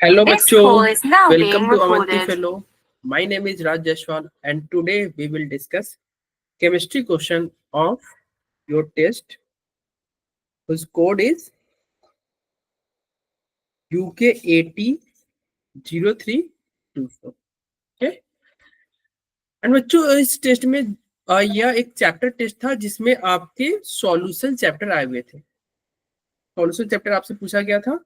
Hello, This bachcho. call is now being Welcome to Avanti recorded. Fellow. My name is Raj Jaiswal, and today we will discuss chemistry question of your test, whose code is UK800324. Okay. And बच्चों इस test में यह एक chapter test था जिसमें आपके solution chapter आए हुए थे। सॉल्यूशन चैप्टर आपसे पूछा गया था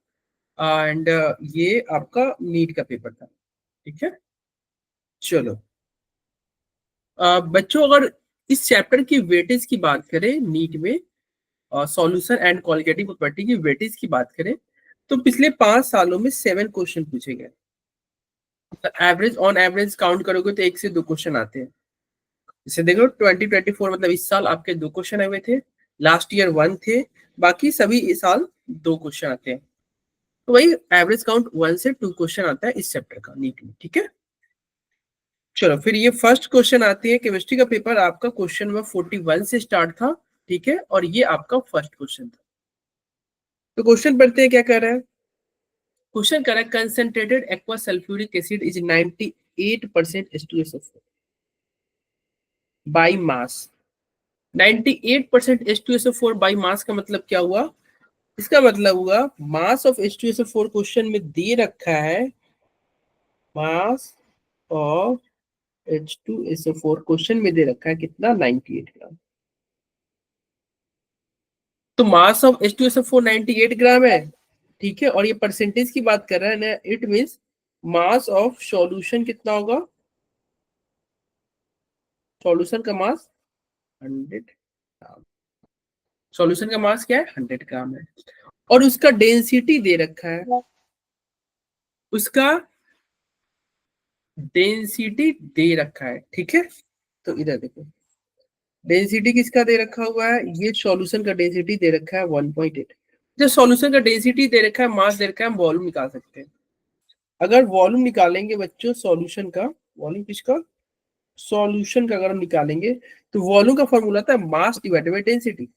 एंड ये आपका नीट का पेपर था। ठीक है, चलो बच्चों अगर इस चैप्टर की वेटेज की बात करें नीट में, सॉल्यूशन एंड क्वालिटेटिव प्रॉपर्टी की वेटेज की बात करें तो पिछले 5 सालों में 7 क्वेश्चन पूछे गए। एवरेज ऑन एवरेज काउंट करोगे तो 1 से 2 क्वेश्चन आते हैं। जैसे देखो 2024 मतलब इस साल आपके 2 क्वेश्चन आए हुए थे, लास्ट ईयर 1 थे, बाकी सभी इस साल 2 क्वेश्चन आते हैं। तो वही एवरेज काउंट 1 से 2 क्वेश्चन आता है इस चैप्टर का नीट में। ठीक है, चलो फिर ये फर्स्ट क्वेश्चन आती है। केमिस्ट्री का पेपर आपका क्वेश्चन नंबर 41 से स्टार्ट था। ठीक है, और ये आपका फर्स्ट क्वेश्चन था। तो क्वेश्चन पढ़ते हैं क्या कर रहा है। क्वेश्चन कर रहा है concentrated aqua sulphuric acid is 98% H2SO4 by mass. 98% H2SO4 by mass का मतलब क्या हुआ? इसका मतलब हुआ मास ऑफ H2SO4 क्वेश्चन में दे रखा है, मास ऑफ H2SO4 क्वेश्चन में दे रखा है कितना, 98 ग्राम। तो मास ऑफ H2SO4 98 ग्राम है। ठीक है, और ये परसेंटेज की बात कर रहा है ना, it means mass of solution कितना होगा? सॉल्यूशन का मास 100 ग्राम। सॉल्यूशन का मास क्या है? 100 ग्राम है। और उसका डेंसिटी दे रखा है, उसका डेंसिटी दे रखा है। ठीक है, तो इधर देखो डेंसिटी किसका दे रखा हुआ है, ये सॉल्यूशन का डेंसिटी दे रखा है 1.8। जब सॉल्यूशन का डेंसिटी दे रखा है, मास दे रखा है, हम वॉल्यूम निकाल सकते हैं। अगर वॉल्यूम निकालेंगे बच्चों सॉल्यूशन का, वॉल्यूम किसका? सॉल्यूशन का अगर हम निकालेंगे तो वॉल्यूम का फॉर्मूला था mass divided by density.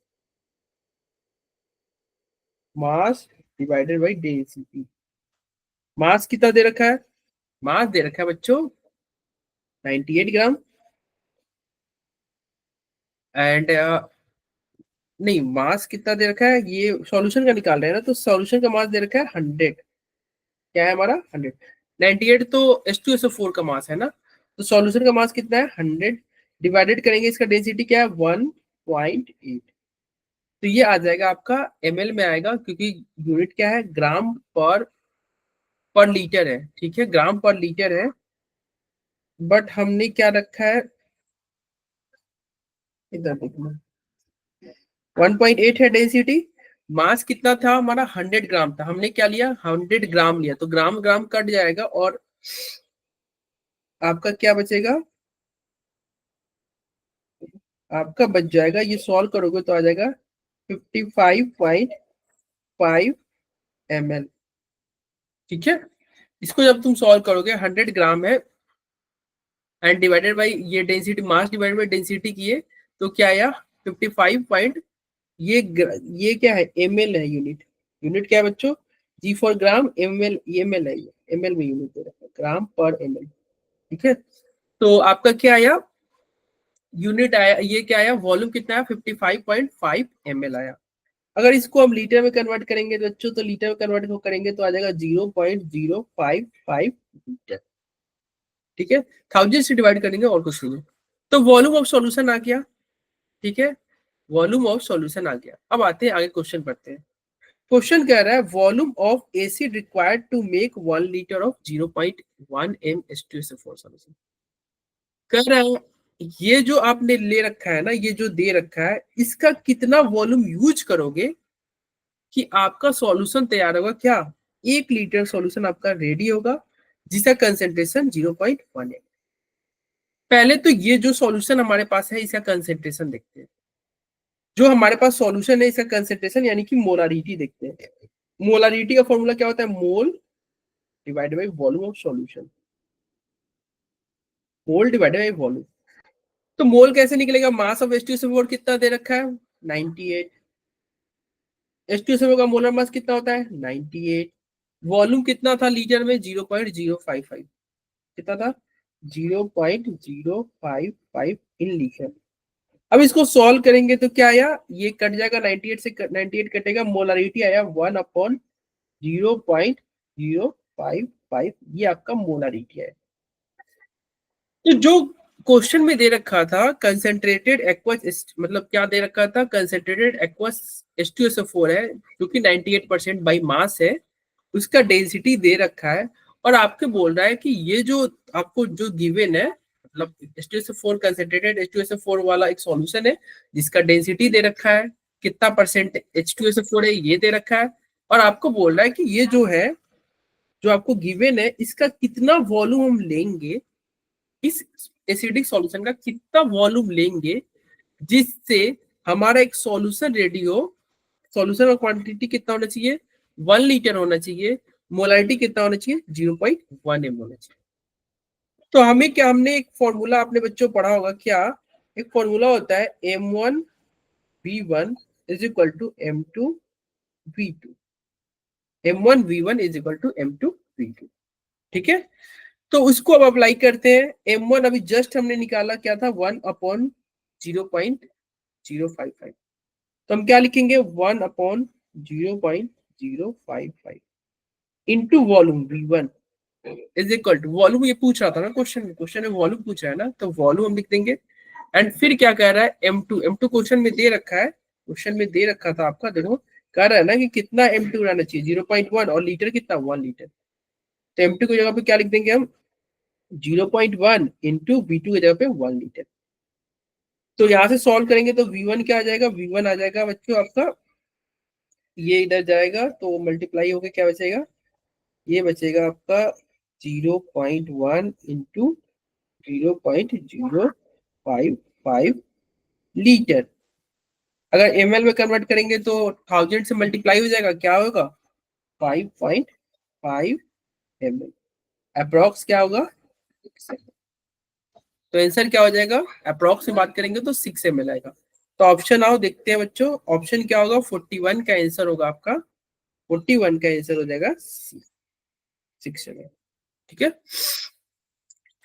Mass divided by density. Mass कितना दे रखा है? मास दे रखा है बच्चों 98 ग्राम एंड नहीं, मास कितना दे रखा है, ये सॉल्यूशन का निकाल रहे हैं ना, तो सॉल्यूशन का मास दे रखा है 100। क्या है हमारा? 100। 98 तो H2SO4 का मास है ना, तो सॉल्यूशन का मास कितना है? 100। डिवाइडेड करेंगे, इसका डेंसिटी क्या है? 1.8। तो ये आ जाएगा आपका ml में आएगा, क्योंकि यूनिट क्या है? ग्राम पर लीटर है। ठीक है, ग्राम पर लीटर है, बट हमने क्या रखा है इधर देखना, 1.8 है डेंसिटी। मास कितना था हमारा? 100 ग्राम था। हमने क्या लिया? 100 ग्राम लिया, तो ग्राम ग्राम कट जाएगा और आपका क्या बचेगा? आपका बच जाएगा, ये सॉल्व करोगे तो आ जाएगा 55.5 ml। ठीक है, इसको जब तुम सॉल्व करोगे 100 ग्राम है एंड डिवाइडेड बाई ये density, mass divided by density किए तो क्या आया? 55 पॉइंट, ये क्या है? ml है यूनिट। यूनिट क्या है बच्चों? जी फॉर ग्राम, ml है, ml में यूनिट दे रखा है, ग्राम पर ml। ठीक है, तो आपका क्या आया? यूनिट आया, ये क्या आया? वॉल्यूम कितना है? 55.5 ml आया। अगर इसको हम लीटर में कन्वर्ट करेंगे तो बच्चों, तो लीटर में कन्वर्ट करेंगे तो आ जाएगा 0.055 लीटर। ठीक है, 1000 से डिवाइड करेंगे और कुछ नहीं। तो वॉल्यूम ऑफ सॉल्यूशन आ गया। ठीक है, वॉल्यूम ऑफ सॉल्यूशन आ गया। अब आते हैं आगे, क्वेश्चन पढ़ते हैं। क्वेश्चन कह रहा है volume of acid required to make 1 litre of 0.1 m H2SO4 solution. कह रहा है ये जो आपने ले रखा है ना, ये जो दे रखा है, इसका कितना वॉल्यूम यूज करोगे कि आपका सॉल्यूशन तैयार होगा। क्या? 1 लीटर सॉल्यूशन आपका रेडी होगा जिसका कंसेंट्रेशन 0.1 है। पहले तो ये जो सॉल्यूशन हमारे पास है इसका कंसेंट्रेशन देखते हैं। जो हमारे पास सॉल्यूशन है इसका कंसेंट्रेशन यानी कि मोलारिटी देखते हैं। मोलारिटी का फॉर्मूला क्या होता है? मोल divided by volume of solution. Mole divided by volume. तो मोल कैसे निकलेगा? मास ऑफ H2SO4 कितना दे रखा है? 98। H2SO4 का मोलर मास कितना होता है? 98। वॉल्यूम कितना था लीटर में? 0.055। कितना था? 0.055 इन लीटर। अब इसको सॉल्व करेंगे तो क्या आया? ये कट जाएगा 98 से, 98 कटेगा, मोलारिटी आया 1/0.055। ये आपका मोलारिटी है। तो जो क्वेश्चन में दे रखा था कंसेंट्रेटेड एक्वस, मतलब क्या दे रखा था? कंसेंट्रेटेड एक्वस H2SO4 है जो कि 98% बाई मास है, उसका डेंसिटी दे रखा है, और आपके बोल रहा है कि ये जो आपको जो गिवन है, मतलब H2SO4 कंसेंट्रेटेड H2SO4 वाला एक सॉल्यूशन है जिसका डेंसिटी दे रखा है, कितना परसेंट H2SO4 है ये दे रखा है, और आपको बोल रहा है कि ये जो है, जो आपको गिवन है, इसका कितना वॉल्यूम हम लेंगे, इस एसिडिक सॉल्यूशन का कितना वॉल्यूम लेंगे जिससे हमारा एक सॉल्यूशन रेडी हो। सॉल्यूशन का क्वांटिटी कितना होना चाहिए? 1 लीटर होना चाहिए। मोलारिटी कितना होना चाहिए? 0.1 m होना चाहिए। तो हमें क्या, हमने एक फॉर्मूला आपने बच्चों पढ़ा होगा क्या? एक फॉर्मूला होता है M1V1 is equal to M2V2। M1V1 is equal to M2V2। ठीक है, तो उसको अब अप्लाई करते हैं। M1 अभी जस्ट हमने निकाला, क्या था? 1/0.055। तो हम क्या लिखेंगे? 1/0.055 into volume V1 is equal to, volume ये पूछ रहा था ना क्वेश्चन में वॉल्यूम पूछा है ना, तो वॉल्यूम हम लिख देंगे। एंड फिर क्या कह रहा है? M2 क्वेश्चन में दे रखा है, क्वेश्चन में दे रखा था आपका, देखो कह रहा है ना कि कितना M2 रहना चाहिए? 0.1, और लीटर कितना? 1 लीटर। तो M2 की जगह पे क्या लिख देंगे हम? 0.1 इंटू V2 की जगह पे 1 लीटर। तो यहां से सॉल्व करेंगे तो V1 क्या आ जाएगा? V1 आ जाएगा बच्चों आपका, ये इधर जाएगा तो मल्टीप्लाई होकर क्या बचेगा? ये बचेगा आपका 0.1 इंटू 0.055 लीटर। अगर ml में कन्वर्ट करेंगे तो 1000 से मल्टीप्लाई हो जाएगा, क्या होगा? 5.5 ml। अप्रोक्स क्या होगा? तो आंसर क्या हो जाएगा? अप्रोक्स में बात करेंगे तो 6 ml आएगा। तो ऑप्शन आओ देखते हैं बच्चों, ऑप्शन क्या होगा? 41 का आंसर होगा आपका, 41 का आंसर हो जाएगा 6 ml। ठीक है,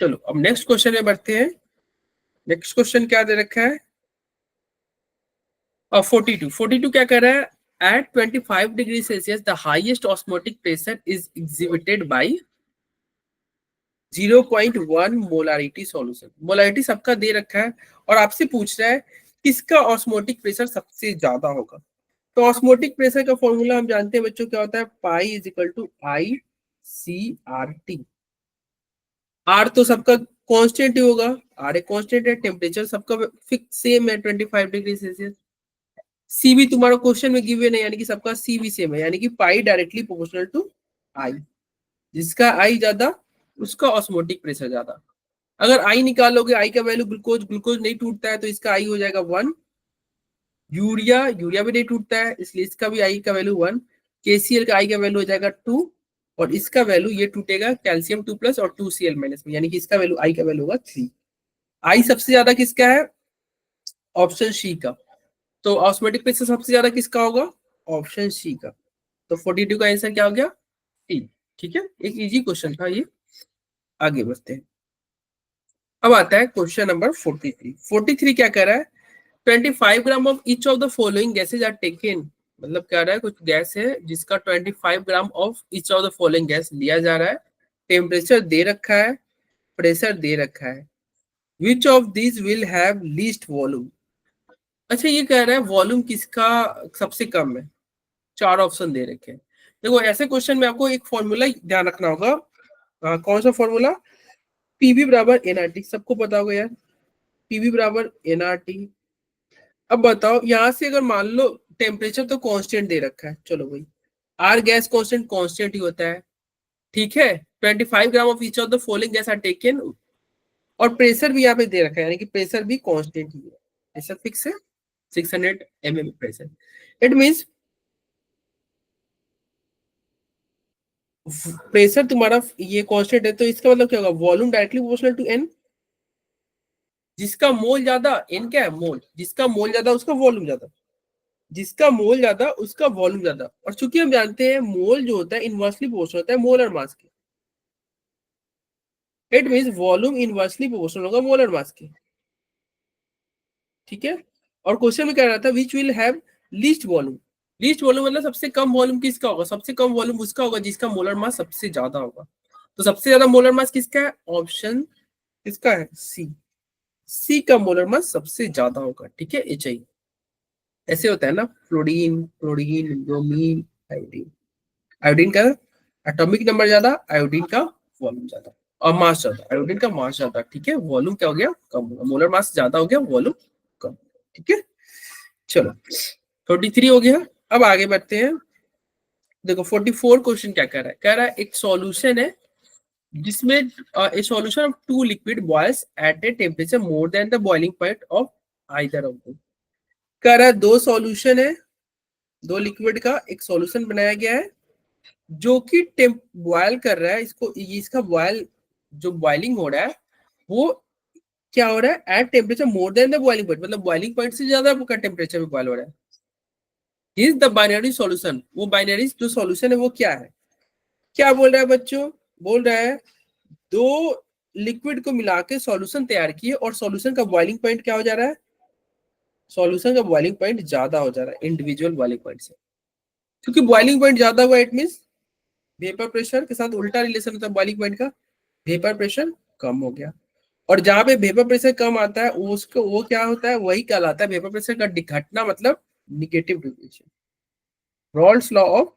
चलो अब नेक्स्ट क्वेश्चन में बढ़ते हैं। नेक्स्ट क्वेश्चन क्या दे रखा है? 42 क्या कर रहा है? At 25 degree Celsius the highest osmotic pressure is exhibited by 0.1 molarity solution. Molarity सबका दे रखा है और आपसे पूछ रहा है किसका ऑस्मोटिक प्रेशर सबसे ज्यादा होगा। तो ऑस्मोटिक प्रेशर का फॉर्मूला हम जानते हैं बच्चों, क्या होता है? Pi is equal to ICRT। R तो सबका कांस्टेंट ही होगा, आर एक कांस्टेंट है, टेम्परेचर सबका फिक्स सेम है 25 डिग्री सेल्सियस। सी भी तुम्हारा क्वेश्चन में गिवन है, यानी कि सबका सी भी सेम है, यानी कि पाई डायरेक्टली प्रोपोर्शनल टू आई। जिसका आई ज्यादा उसका ऑस्मोटिक प्रेशर ज्यादा। अगर आई निकालोगे, आई का वैल्यू, ग्लूकोज ग्लूकोज नहीं टूटता है तो इसका आई हो जाएगा 1। यूरिया भी नहीं टूटता है इसलिए इसका भी आई का वैल्यू 1। KCl का आई का वैल्यू हो जाएगा 2, और इसका वैल्यू ये टूटेगा कैल्शियम 2+ और 2Cl- में, यानी कि इसका वैल्यू आई का वैल्यू होगा 3। आई सबसे ज्यादा किसका है? ऑप्शन सी का। तो ऑस्मोटिक प्रेशर सबसे ज्यादा किसका होगा? ऑप्शन सी का। तो 42 का आंसर क्या हो गया? टी। ठीक है, एक इजी क्वेश्चन था ये। आगे बढ़ते हैं। अब आता है क्वेश्चन नंबर 43। 43 क्या कह रहा है? 25 gram of each of the following gases are taken. मतलब कह रहा है कुछ गैस है जिसका 25 gram of each of the following gas लिया जा रहा है, टेम्परेचर दे रखा है, प्रेशर दे रखा है, which of this will have least volume. अच्छा, ये कह रहा है वॉल्यूम किसका सबसे कम है। चार ऑप्शन दे रखे हैं। देखो ऐसे क्वेश्चन में आपको एक फॉर्मूला ध्यान रखना होगा। कौन सा फॉर्मूला? पीवी बराबर एनआरटी, सबको पता होगा यार, पीवी बराबर एनआरटी। अब बताओ यहाँ से अगर मान लो टेम्परेचर तो कांस्टेंट दे रखा है, चलो भाई, आर गैस कांस्टेंट कांस्टेंट ही होता है, ठीक है। 25 gram of each of the following gas are taken, और प्रेशर भी यहाँ पे दे रखा है, यानी कि प्रेशर भी कांस्टेंट ही है, प्रेशर फिक्स है 600 mm pressure. It means pressure तुम्हारा ये कांस्टेंट है, तो इसका मतलब क्या होगा? Volume directly proportional to N. जिसका मोल ज्यादा, एन क्या है? मोल, जिसका मोल ज्यादा उसका वॉल्यूम ज्यादा। जिसका मोल ज्यादा उसका वॉल्यूम ज्यादा। और चूंकि हम जानते हैं मोल जो होता है इनवर्सली प्रोपोर्शनल होता है मोलर मास के, it means volume inversely proportional होगा मोलर मास के। ठीक है। और क्वेश्चन में कह रहा था which will have least volume. Least volume मतलब सबसे कम वॉल्यूम किसका होगा, सबसे कम वॉल्यूम उसका होगा जिसका मोलर मास सबसे ज्यादा होगा। तो सबसे ज्यादा मोलर मास किसका है, ऑप्शन किसका है, सी। सी का मोलर मास सबसे ज्यादा होगा। ठीक है, एच आई ऐसे होता है ना, fluorine chlorine bromine iodine. Iodine का एटॉमिक नंबर ज्यादा, आयोडीन का वॉल्यूम ज्यादा और मास ज्यादा। आयोडीन का मास ज्यादा, ठीक है, वॉल्यूम क्या हो गया, कम होगा। मोलर मास ज्यादा हो गया, वॉल्यूम कम। ठीक है, चलो 43 हो गया। अब आगे बढ़ते हैं। देखो 44 क्वेश्चन क्या कह रहा है, कह रहा है एक सॉल्यूशन है जिसमें a solution of two liquid boils at a temperature more than the boiling point of either of them. कह रहा है दो सॉल्यूशन है, दो लिक्विड का एक सॉल्यूशन बनाया गया है जो कि टेम्प बॉयल कर रहा है, इसको इसका बॉयल जो बॉइलिंग हो रहा है वो क्या हो रहा है, at temperature more than the boiling point, मतलब बॉइलिंग पॉइंट से ज्यादा का टेम्परेचर में बॉयल हो रहा है। इज द बाइनरी सॉल्यूशन, वो बाइनरी जो सॉल्यूशन है वो क्या है। क्या बोल रहा है बच्चों, बोल रहा है दो लिक्विड को मिला के सॉल्यूशन तैयार किए और सॉल्यूशन का बॉइलिंग पॉइंट क्या हो जा रहा है, सॉल्यूशन का बॉइलिंग पॉइंट ज्यादा हो जा रहा है इंडिविजुअल बॉइलिंग पॉइंट से। क्योंकि बॉइलिंग पॉइंट ज्यादा हुआ इट मींस वेपर प्रेशर के साथ उल्टा रिलेशन होता है बॉइलिंग पॉइंट का, वेपर प्रेशर कम हो गया। और जहां पे वेपर प्रेशर कम आता है उसको वो क्या होता है, वही कहलाता है वेपर प्रेशर का घटना, मतलब negative deviation. Rawls law of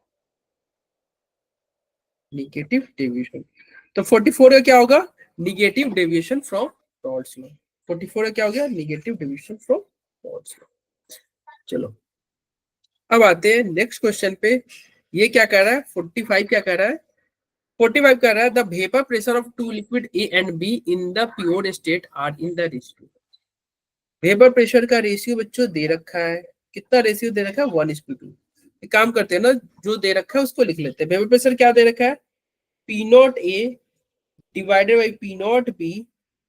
negative deviation. तो 44 का क्या होगा, negative deviation from Rawls law. 44 का क्या हो गया, negative deviation from Rawls law. चलो अब आते हैं नेक्स्ट क्वेश्चन पे। ये क्या कह रहा है, 45 क्या कह रहा है, 45 कह रहा है the vapour pressure of two liquid A and B in the pure state are in the ratio. Vapour pressure का रेशियो बच्चों दे रखा है, कितना रेशियो दे रखा है, 1:2। एक काम करते हैं ना, जो दे रखा है उसको लिख लेते हैं। वेपर प्रेशर क्या दे रखा है, P naught A divided by P naught B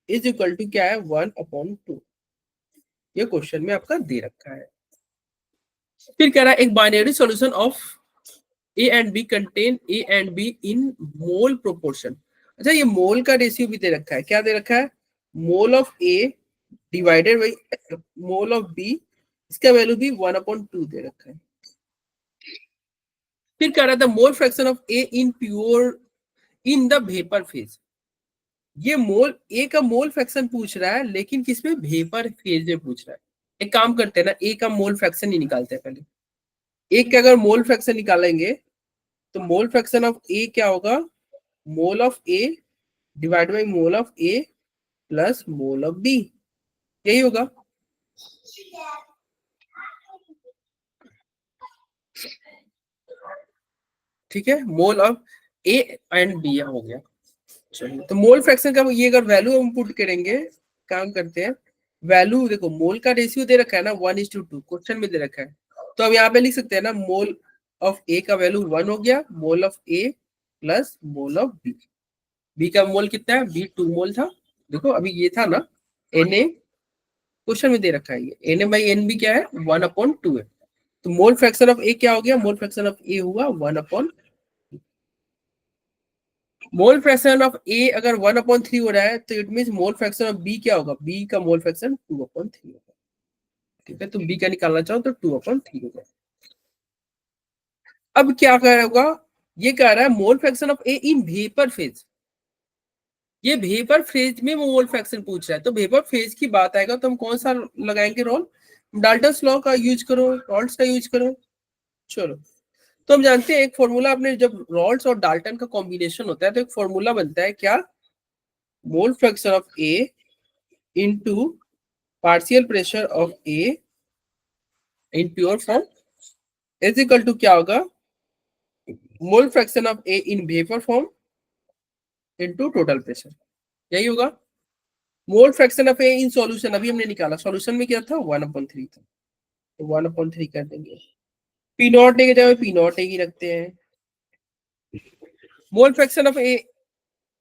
is equal to क्या है, 1/2। ये क्वेश्चन में आपका दे रखा है। फिर कह रहा है एक binary solution of A and B contain A and B in mole proportion. अच्छा ये मोल का रेशियो भी दे रखा है, क्या दे रखा है, mole of A divided by mole of B, इसका वैल्यू भी 1/2 दे रखा है। फिर कह रहा था mole fraction of A in pure in the vapour phase. ये मोल ए का मोल फ्रैक्शन पूछ रहा है लेकिन किसमें, वेपर फेज में पूछ रहा है। एक काम करते हैं ना, ए का मोल फ्रैक्शन ही निकालते हैं पहले। ए का अगर मोल फ्रैक्शन निकालेंगे तो मोल फ्रैक्शन ऑफ ए क्या होगा, mole of A divide by mole of A plus mole of B, यही होगा। ठीक है, mole of A and B हो गया। चलिए तो मोल फ्रैक्शन का ये अगर वैल्यू हम पुट करेंगे, काम करते हैं, वैल्यू देखो मोल का रेशियो दे रखा है ना 1:2, क्वेश्चन में दे रखा है। तो हम यहाँ पे लिख सकते हैं ना, मोल ऑफ ए का वैल्यू 1 हो गया, mole of A plus mole of B. B का मोल कितना है, बी 2 मोल था। देखो अभी ये था ना एन ए, क्वेश्चन में दे रखा है ये N A by N B क्या है, 1/2 है। तो मोल फ्रैक्शन ऑफ ए क्या हो गया, मोल फ्रैक्शन ऑफ ए हुआ 1/, मोल फ्रैक्शन ऑफ ए अगर 1/3 हो रहा है तो it mean mole fraction of B क्या होगा, बी का मोल फ्रैक्शन 2/3 होगा। ठीक है, तो बी का निकालना चाहो तो 2/3 होगा। अब क्या कर होगा, ये कह रहा है मोल fraction of A in vapour phase. ये वेपर फेज में मोल फ्रैक्शन पूछ रहा है, तो वेपर फेज की बात आएगा तो हम कौन सा लगाएंगे रोल, डाल्टन्स लॉ का यूज करो, रॉल्स का यूज करो। चलो तो हम जानते हैं एक फॉर्मूला, आपने जब रॉल्स और डाल्टन का कॉम्बिनेशन होता है तो एक फॉर्मूला बनता है क्या, mole fraction of A into partial pressure of A in pure form is equal to क्या होगा, mole fraction of A in vapour form into total pressure, यही होगा। Mole fraction of A in solution अभी हमने निकाला, solution में क्या था 1/3 था, तो 1/3 कर देंगे। पी नॉट ए की जगह पी नॉट ए की रखते हैं। मोल फ्रैक्शन ऑफ ए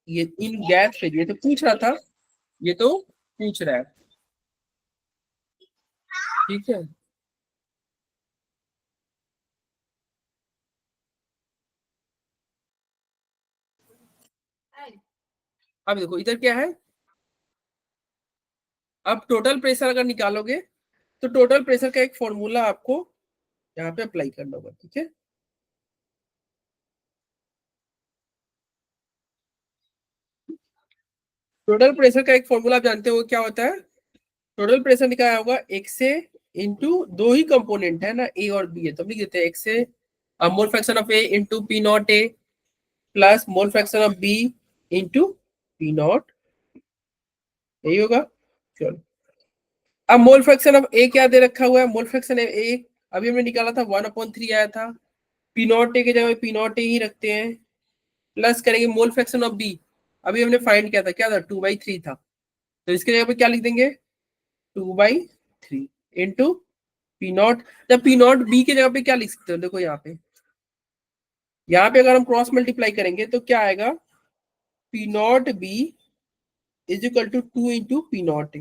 ये इन गैस फेज, ये तो पूछ रहा था, ये तो पूछ रहा है। ठीक है, अब देखो इधर क्या है, अब टोटल प्रेशर अगर निकालोगे तो टोटल प्रेशर का एक फॉर्मूला आपको यहाँ पे अप्लाई करना होगा, ठीक है। टोटल प्रेशर का एक फॉर्मूला आप जानते हो क्या होता है, टोटल प्रेशर निकाला होगा एक से इंटू, दो ही कंपोनेंट है ना, ए और बी है, तो हम लिख देते हैं एक से mole fraction of A into P naught A plus mole fraction of B into P naught, यही होगा। चलो अब मोल फ्रैक्शन ऑफ ए क्या दे रखा हुआ है, मोल फ्रैक्शन ए अभी हमने निकाला था 1/3 आया था, पी नॉट ए की जगह पी नॉट ए ही रखते हैं, प्लस करेंगे मोल फ्रैक्शन ऑफ बी, अभी हमने फाइंड किया था, क्या था 2/3 था, तो इसके जगह पे क्या लिख देंगे 2/3 इंटू पी नॉट। जब पी नॉट बी की जगह पे क्या लिख सकते हो, देखो यहाँ पे अगर हम क्रॉस मल्टीप्लाई करेंगे तो क्या आएगा, P naught B is equal to 2 into P naught A,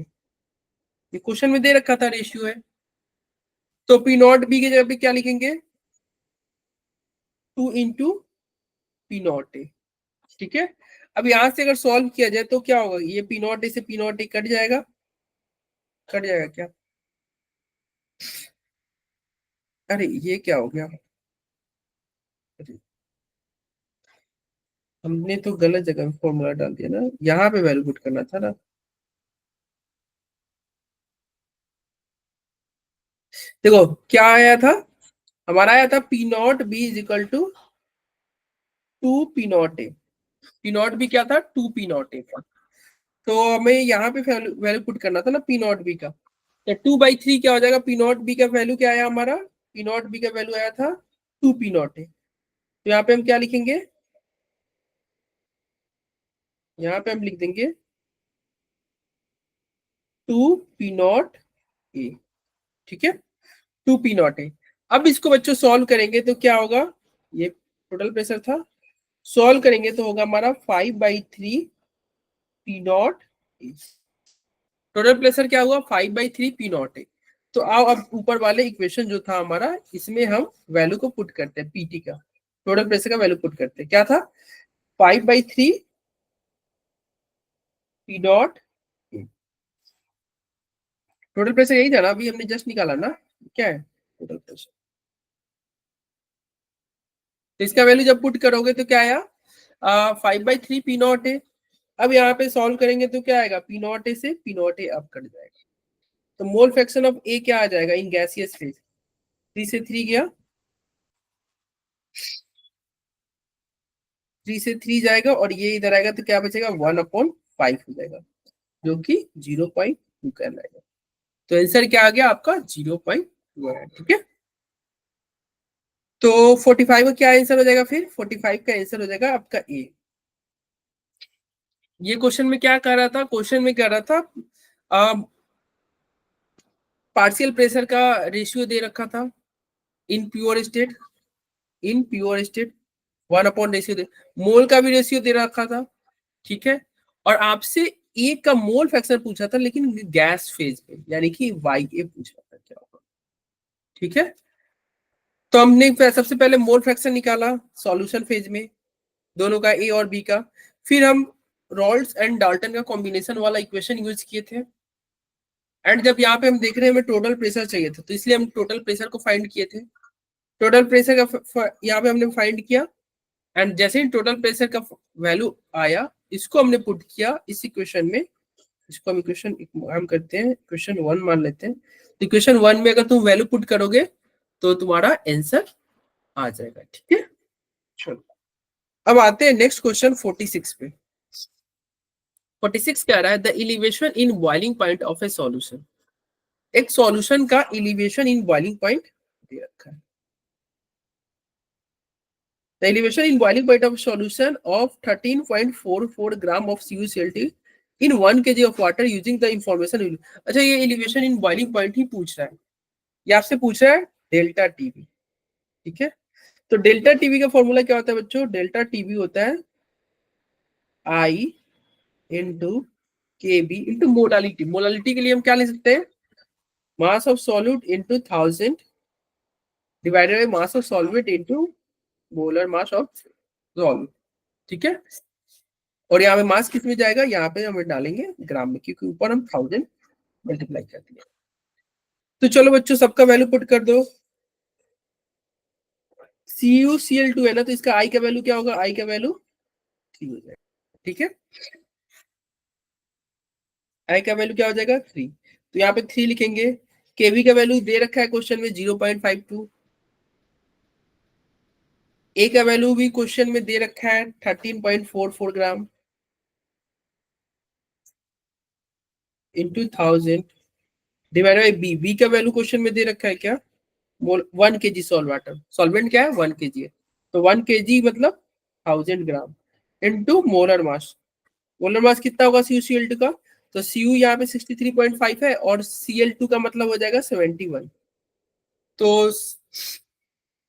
ये क्वेश्चन में दे रखा था रेशियो है, तो पी नॉट बी की जगह पे क्या लिखेंगे 2 इंटू पी नॉट ए, ठीक है। अब यहां से अगर सॉल्व किया जाए तो क्या होगा, ये पी नॉट ए से पी नॉट ए कट जाएगा, कट जाएगा क्या, अरे ये क्या हो गया, अरे हमने तो गलत जगह फॉर्मूला डाल दिया ना, यहाँ पे वैल्यू पुट करना था ना। देखो क्या आया था, हमारा आया था P naught B is equal to 2 P naught A, P naught B क्या था 2 पी नॉट ए का, तो हमें यहाँ पे वैल्यू पुट करना था ना पी नॉट बी का, तो 2/3 क्या हो जाएगा, पी नॉट बी का वैल्यू क्या आया हमारा, पी नॉट बी का वैल्यू आया था 2 पी नॉट ए, तो यहाँ पे हम क्या लिखेंगे, यहाँ पे हम लिख देंगे 2 पी नॉट ए, ठीक है, 2 पी नॉट ए। अब इसको बच्चों सॉल्व करेंगे तो क्या होगा, ये टोटल प्रेशर था, सॉल्व करेंगे तो होगा हमारा 5/3 पी नॉट ए, टोटल प्रेशर क्या हुआ 5/3 पी नॉट ए। तो आओ अब ऊपर वाले इक्वेशन जो था हमारा, इसमें हम वैल्यू को पुट करते हैं, पीटी का टोटल प्रेशर का वैल्यू पुट करते हैं, क्या था 5/3 पी नॉट, टोटल प्रेशर यही था ना, अभी हमने जस्ट निकाला ना, क्या है टोटल प्रेशर, तो इसका वैल्यू जब पुट करोगे तो क्या आया 5/3 पी नॉट ए। अब यहाँ पे सॉल्व करेंगे तो क्या आएगा, पी नॉट ए से पी नॉट ए अब कट जाएगा, तो मोल फ्रैक्शन ऑफ ए क्या आ जाएगा इन गैसियस फेज, 3 से 3 गया, 3 से 3 जाएगा और ये इधर आएगा तो क्या बचेगा 1/5 हो जाएगा, जो कि 0.2 कहलाएगा, तो आंसर क्या आ गया आपका 0.2 है, ठीक है। तो 45 का क्या आंसर हो जाएगा, फिर 45 का आंसर हो जाएगा आपका ए। ये क्वेश्चन में क्या कर रहा था, क्वेश्चन में कह रहा था पार्शियल प्रेशर का रेशियो दे रखा था in pure state, in pure state 1 ratio दे, मोल का भी रेशियो दे रखा था, ठीक है, और आपसे ए का मोल फ्रैक्शन पूछा था लेकिन गैस फेज में, यानी कि वाई ए पूछा था क्या होगा, ठीक है। तो हमने सबसे पहले मोल फ्रैक्शन निकाला सॉल्यूशन फेज में, दोनों का ए और बी का, फिर हम रॉल्स एंड डाल्टन का कॉम्बिनेशन वाला इक्वेशन यूज किए थे, एंड जब यहाँ पे हम देख रहे हैं हमें टोटल प्रेशर चाहिए था, तो इसलिए हम टोटल प्रेशर को फाइंड किए थे, टोटल प्रेशर का यहाँ पे हमने फाइंड किया, एंड जैसे ही टोटल प्रेशर का वैल्यू आया इसको हमने पुट किया इस इक्वेशन में, इसको हम इक्वेशन हम करते हैं इक्वेशन 1 मान लेते हैं, इक्वेशन 1 में अगर तुम वैल्यू पुट करोगे तो तुम्हारा आंसर आ जाएगा, ठीक है। चलो अब आते हैं नेक्स्ट क्वेश्चन 46 पे। 46 क्या रहा है, the elevation in boiling point of a solution, एक सॉल्यूशन का एलिवेशन इन बॉइलिंग पॉइंट दे रखा है, the elevation in boiling point of solution of 13.44 gram of CuCl2 in 1 kg of water using the information, अच्छा ये elevation in boiling point ही पूछ रहा है, ये आपसे पूछ रहा है डेल्टा टीवी, ठीक है। तो डेल्टा टीवी का फॉर्मूला क्या होता है बच्चों, डेल्टा टीवी होता है आई इंटू के बी इंटू मोडालिटी, मोडालिटी के लिए हम क्या ले सकते हैं, mass of solute into 1000 divided by mass of solvate into molar mass of solute, ठीक है। और यहाँ पे मास किस में जाएगा, यहाँ पे हम डालेंगे ग्राम में, क्योंकि ऊपर हम 1000 मल्टीप्लाई कर दिया। तो चलो बच्चों सबका वैल्यू पुट कर दो। CuCl2 है ना, तो इसका आई का वैल्यू क्या होगा, आई का वैल्यू 3 हो जाएगा। ठीक है, आई का वैल्यू क्या हो जाएगा 3। तो यहाँ पे 3 लिखेंगे। केवी का वैल्यू दे रखा है क्वेश्चन में 0.52। ए का वैल्यू भी क्वेश्चन में दे रखा है 13.44 gram into 1000 divide by B. B का वैल्यू क्वेश्चन में दे रखा है क्या, 1 kg सॉल्व वाटर, सॉल्वेंट क्या है 1 kg है, तो 1 kg मतलब 1000 gram into molar mass. Molar मास कितना होगा CuCl2 का, तो Cu यहाँ पे 63.5 है और Cl2 का मतलब हो जाएगा 71। तो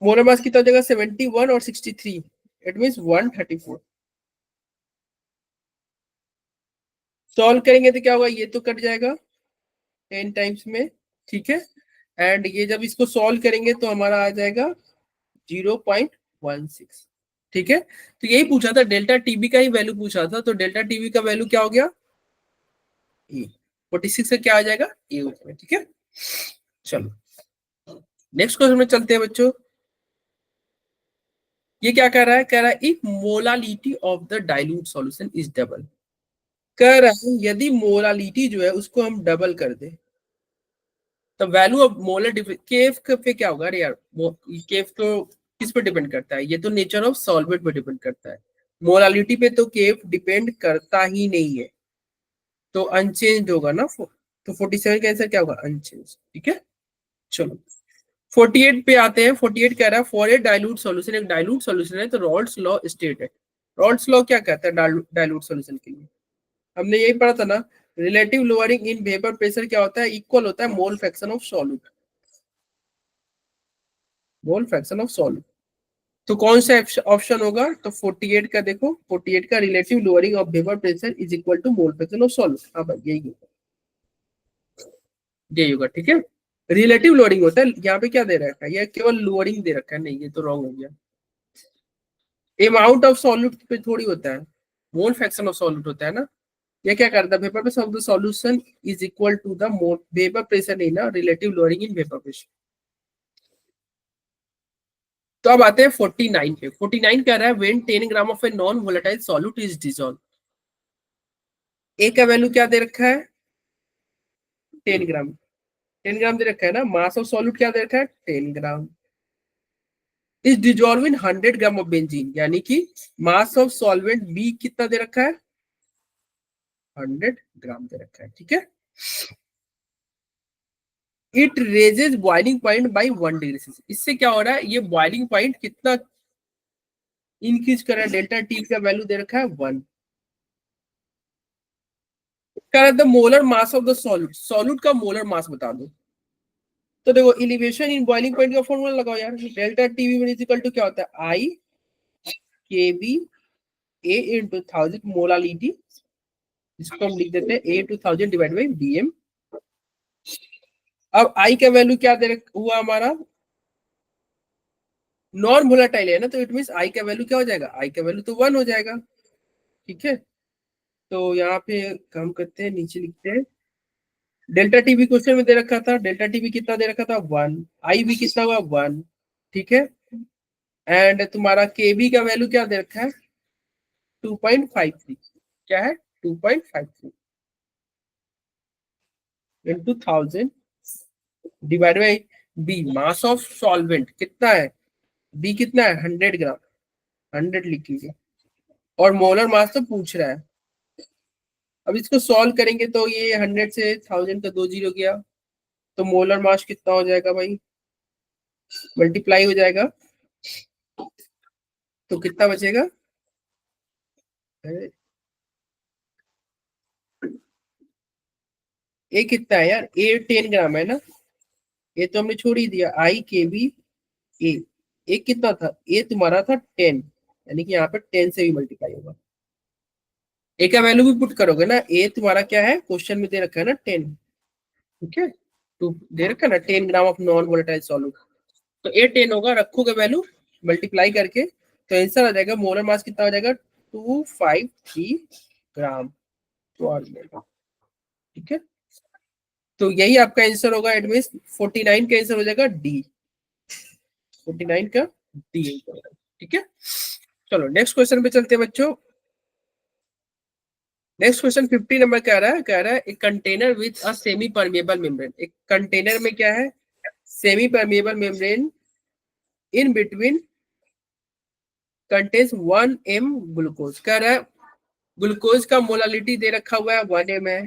मोलर मास कितना हो जाएगा 71 और 63, इट मींस 134। सॉल्व करेंगे तो क्या होगा, ये तो कट जाएगा 10 टाइम्स में। ठीक है, एंड ये जब इसको सॉल्व करेंगे तो हमारा आ जाएगा 0.16। ठीक है, तो यही पूछा था, डेल्टा टीबी का ही वैल्यू पूछा था, तो डेल्टा टीबी का वैल्यू क्या हो गया ए। 46 से क्या आ जाएगा ए हो जाएगा। ठीक है, चलो नेक्स्ट क्वेश्चन में चलते हैं बच्चों। ये क्या कह रहा है, कह रहा है if molality of the dilute solution is double. कह रहा है यदि मोलालिटी जो है उसको हम डबल कर दे, तो वैल्यू ऑफ मोलर केफ पे क्या होगा, अरे यार केफ तो किस पे डिपेंड करता है, ये तो नेचर ऑफ सॉल्वेंट पे डिपेंड करता है। मोलालिटी पे तो केफ डिपेंड करता ही नहीं है, तो अनचेंज होगा ना। तो 47 का आंसर क्या होगा, अनचेंज। ठीक है, चलो 48 पे आते हैं। 48 कह रहा है फॉर ए डाइल्यूट सॉल्यूशन, एक डाइल्यूट सॉल्यूशन है तो रॉल्स लॉ स्टेट है। रॉल्स लॉ क्या कहता है डाइल्यूट सॉल्यूशन के लिए, हमने यही पढ़ा था ना, relative lowering in vapour pressure क्या होता है, इक्वल होता है मोल fraction of solute, mole fraction of solute. तो कौन सा ऑप्शन होगा, तो 48 का देखो, 48 का relative lowering of vapour pressure is equal to mole fraction of solute. हाँ भाई यही होगा, यही होगा। ठीक है, रिलेटिव लोअरिंग होता है, यहाँ पे क्या दे रखा है, ये केवल लोअरिंग दे रखा है, नहीं ये तो रॉन्ग हो गया। अमाउंट ऑफ सॉल्यूट पे थोड़ी होता है, मोल फ्रैक्शन ऑफ सॉल्यूट होता है ना। ये क्या करता है, vapour pressure of the solution is equal to the mole vapour pressure, नहीं ना, relative lowering in vapour pressure. तो अब आते हैं 49 पे। 49 कह रहा है when 10 gram of a non volatile solute is dissolve. A का वैल्यू क्या दे रखा है 10 ग्राम, 10 ग्राम दे रखा है ना। मास ऑफ सॉल्यूट क्या दे रखा है 10 gram, is dissolve in 100 gram of benzene, यानी कि मास ऑफ सॉल्वेंट बी कितना दे रखा है 100 ग्राम दे रखा है। ठीक है, it raises boiling point by 1 degree. इससे क्या हो रहा है, ये बॉइलिंग पॉइंट कितना इंक्रीज कर रहा है, डेल्टा टी का वैल्यू दे रखा है 1। कह रहा है the molar mass of the solute, solute का मोलर मास बता दो। तो देखो एलिवेशन इन बॉइलिंग पॉइंट का फॉर्मूला लगाओ यार, डेल्टा टीवी इक्वल टू क्या होता है, आई के बी ए इंटू 1000 मोलालिटी, इसको हम लिख देते हैं A to 1000 divide by B M. अब आई का वैल्यू क्या दे हुआ हमारा, नॉन वोलेटाइल है ना, तो इट मीन आई का वैल्यू क्या हो जाएगा, आई का वैल्यू तो 1 हो जाएगा। ठीक है, तो यहाँ पे काम करते हैं, नीचे लिखते हैं डेल्टा टीवी क्वेश्चन में दे रखा था, डेल्टा टीवी कितना दे रखा था 1, आई भी कितना हुआ 1। ठीक है, एंड तुम्हारा के बी का वैल्यू क्या दे रखा है 2.53, क्या है 2.53 into 1000 divide by B, mass of solvent कितना है, बी कितना है 100 ग्राम, 100 लिख लीजिए, और मोलर मास तो पूछ रहा है। अब इसको सॉल्व करेंगे तो ये 100 से 1000 का 2 जीरो गया, तो मोलर मास कितना हो जाएगा भाई, मल्टीप्लाई हो जाएगा, तो कितना बचेगा, ए कितना है यार, ए 10 ग्राम है ना, ये तो हमने छोड़ ही दिया, आई के बी ए, ए कितना था, ए तुम्हारा था 10, यानी कि यहाँ पे 10 से भी मल्टीप्लाई होगा। ए का वैल्यू भी पुट करोगे ना, ए तुम्हारा क्या है क्वेश्चन में दे रखा है ना 10। ठीक है, टू दे रखा है ना 10 gram of non volatile solute, तो ए 10 होगा, रखोगे वैल्यू मल्टीप्लाई करके, तो आंसर आ जाएगा मोलर मास कितना हो जाएगा 0.253 ग्राम तो और मिलेगा। ठीक है, तो यही आपका आंसर होगा। इट मींस 49 का आंसर हो जाएगा डी, 49 का डी आंसर। ठीक है, चलो नेक्स्ट क्वेश्चन पे चलते हैं बच्चों। नेक्स्ट क्वेश्चन 50 नंबर कह रहा है एक container with a semi permeable membrane. एक कंटेनर में क्या है, semi permeable membrane in between contains 1 m glucose. कह रहा है ग्लूकोज का मोलालिटी दे रखा हुआ है 1 m है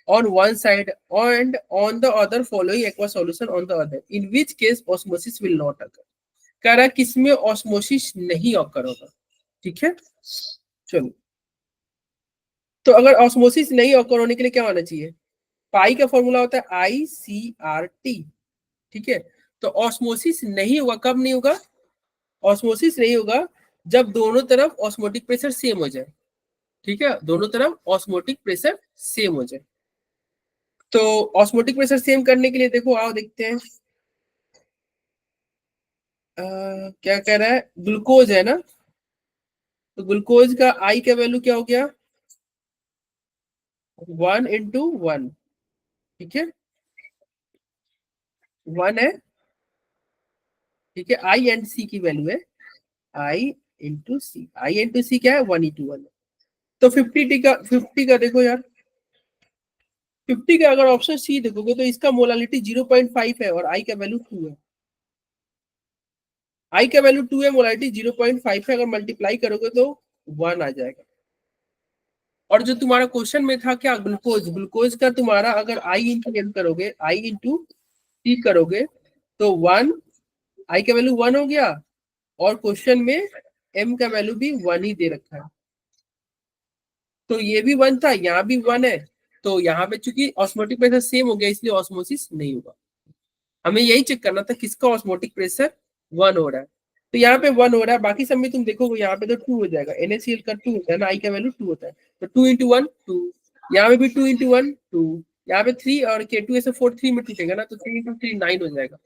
on one side and on the other following aqueous solution on the other, in which case osmosis will not occur। कह रहा है किसमें ऑस्मोसिस नहीं ऑकर होगा। ठीक है, चलो, तो अगर ऑस्मोसिस नहीं ऑकर होने के लिए क्या होना चाहिए, पाई का फॉर्मूला होता है ICRT। ठीक है, तो ऑस्मोसिस नहीं होगा, कब नहीं होगा, ऑस्मोसिस नहीं होगा जब दोनों तरफ ऑस्मोटिक प्रेशर सेम हो जाए। ठीक है, दोनों तरफ ऑस्मोटिक प्रेशर सेम हो जाए। तो ऑस्मोटिक प्रेशर सेम करने के लिए देखो, आओ देखते हैं। क्या कह रहा है, ग्लूकोज है ना, तो ग्लूकोज का आई का वैल्यू क्या हो गया, 1 × 1। ठीक है, 1 है। ठीक है, आई एंड सी की वैल्यू है आई इंटू सी क्या है, 1:1। तो 50 का देखो यार, 50 का अगर ऑप्शन सी देखोगे तो इसका मोलालिटी 0.5 है और आई का वैल्यू 2 है। आई का वैल्यू 2 है, मोलालिटी 0.5 है, अगर मल्टीप्लाई करोगे तो 1 आ जाएगा। और जो तुम्हारा क्वेश्चन में था क्या, ग्लूकोज, ग्लूकोज का तुम्हारा अगर आई इंटू एम करोगे, आई इंटू टी करोगे तो 1, आई का वैल्यू 1 हो गया और क्वेश्चन में एम का वैल्यू भी 1 ही दे रखा है। तो ये भी 1 था, यहाँ भी 1 है, तो यहाँ पे चूंकि ऑस्मोटिक प्रेशर सेम हो गया इसलिए ऑस्मोसिस नहीं होगा। हमें यही चेक करना था किसका ऑस्मोटिक प्रेशर 1 हो रहा है, तो यहाँ पे 1 हो रहा है। बाकी सब में तुम देखोगे यहाँ पे तो 2 हो जाएगा, NaCl का 2 होता है ना, आई का वैल्यू 2 होता है, तो 2 × 1 2, यहाँ पे भी 2 × 1 2, यहाँ पे 3 और K2 ऐसे 4 3 में टूटेगा ना, तो 3 × 3 9 हो जाएगा।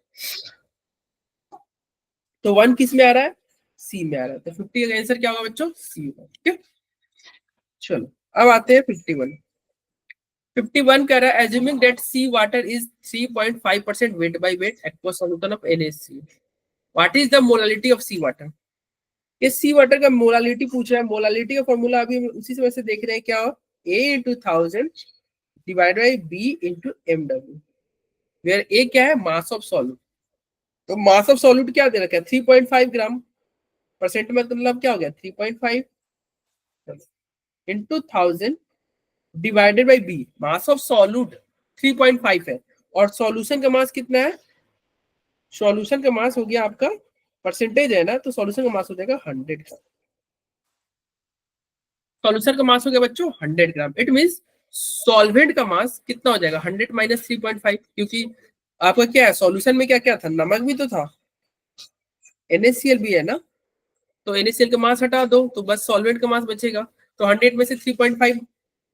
तो 1 किस में आ रहा है, सी में आ रहा है, तो 50 का आंसर क्या होगा बच्चों, सी होगा। ठीक है, चलो अब आते हैं 51। 51 कह रहा है assuming that sea water is 3.5% weight by weight aqueous solution of NaCl, what is the molality of sea water. ये सी वाटर का मोलालिटी पूछ रहा है। मोलालिटी का फॉर्मूला अभी उसी से वैसे देख रहे हैं क्या, A × 1000 divide by B × mw, where A क्या है, मास ऑफ सॉल्यूट। तो मास ऑफ सॉल्यूट क्या दे रखा है, 3.5 ग्राम, परसेंट में मतलब क्या हो गया 3.5 × 1000 divided by B, mass of solute 3.5 है और सॉल्यूशन का मास कितना है, सॉल्यूशन का मास हो गया आपका, परसेंटेज है ना, तो सॉल्यूशन का मास हो जाएगा 100 ग्राम। सॉल्यूशन का मास हो गया बच्चों 100 ग्राम। इट मींस सॉल्वेंट का मास कितना हो जाएगा, 100 - 3.5, क्योंकि आपका क्या है, सॉल्यूशन में क्या क्या था, नमक भी तो था, NaCl भी है ना, तो NaCl का मास हटा दो तो बस सॉल्वेंट का मास बचेगा। तो 100 में से 3.5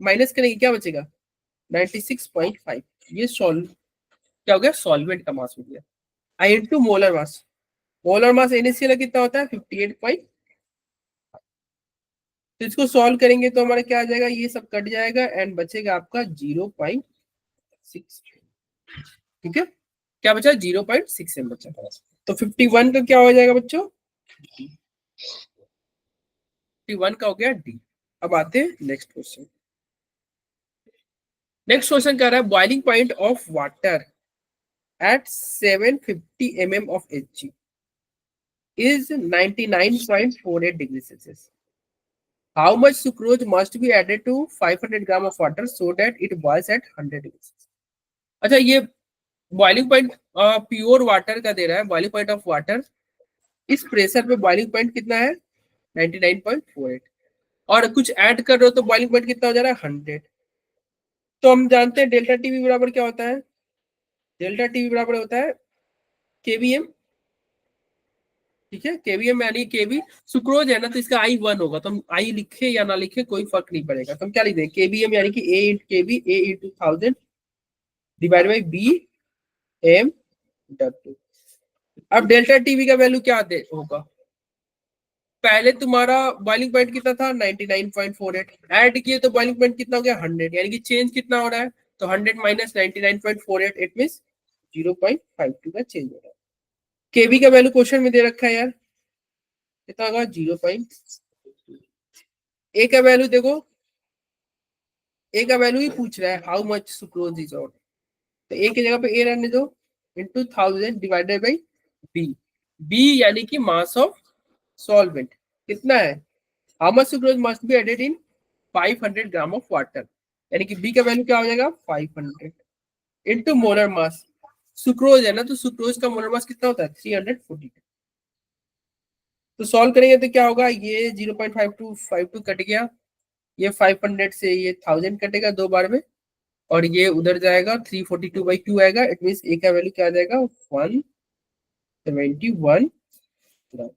माइनस करेंगे, क्या बचेगा 96.5। ये क्या हो गया, सॉल्वेंट का मास हो गया। I into molar mass, molar mass NaCl कितना होता है 58. तो इसको सॉल्व करेंगे तो हमारा क्या आ जाएगा, ये सब कट जाएगा एंड बचेगा आपका 0.6। ठीक है, क्या बचा 0.6 एम बचा। तो 51 का क्या हो जाएगा बच्चों, 51 का हो गया डी। अब आते हैं नेक्स्ट क्वेश्चन। नेक्स्ट क्वेश्चन कह रहा है boiling point of water at 750 mm of Hg is 99.48 degrees Celsius. How much sucrose must be added to 500 gram of water so that it boils at 100 degrees? अच्छा, ये boiling point pure water का दे रहा है, boiling point of water, इस pressure पे boiling point कितना है 99.48, और कुछ ऐड कर रहे हो तो बॉइलिंग पॉइंट कितना हो जा रहा है 100। तो हम जानते हैं डेल्टा टीवी बराबर क्या होता है, डेल्टा टीवी बराबर होता है केवीएम। ठीक है, केवीएम यानी केवी सुक्रोज है ना, तो इसका I1 होगा, तो हम आई लिखे या ना लिखे कोई फर्क नहीं पड़ेगा, तो हम क्या लिख दें केवीएम यानी कि A × kV A × 1000 divide by B mW। अब डेल्टा टीवी का वैल्यू क्या होगा, पहले तुम्हारा बॉइलिंग पॉइंट कितना था 99.48, ऐड किए तो बॉइलिंग पॉइंट कितना हो गया 100, यानी कि चेंज कितना हो रहा है, तो 100 माइनस 99.48 इट मींस 0.52 का चेंज हो रहा है। केबी का वैल्यू क्वेश्चन में दे रखा है यार, कितना होगा 0. ए का वैल्यू देखो, ए का वैल्यू ही पूछ रहा है, how much sucrose is on, तो ए की जगह पे ए रहने दो, into 1000 divided by B, B यानी कि मास ऑफ सॉल्वेंट कितना है, how much sucrose must be added in 500 gram of water, यानी कि बी का वैल्यू क्या हो जाएगा 500 इंटू मोलर मास, सुक्रोज है ना, तो सुक्रोज का मोलर मास कितना होता है 340, तो सॉल्व करेंगे तो क्या होगा, ये 0.5252 कट गया, ये 500 से ये 1000 कटेगा दो बार में, और ये उधर जाएगा 342/2 आएगा, इट मीन ए का वैल्यू क्या आ जाएगा 171 ग्राम,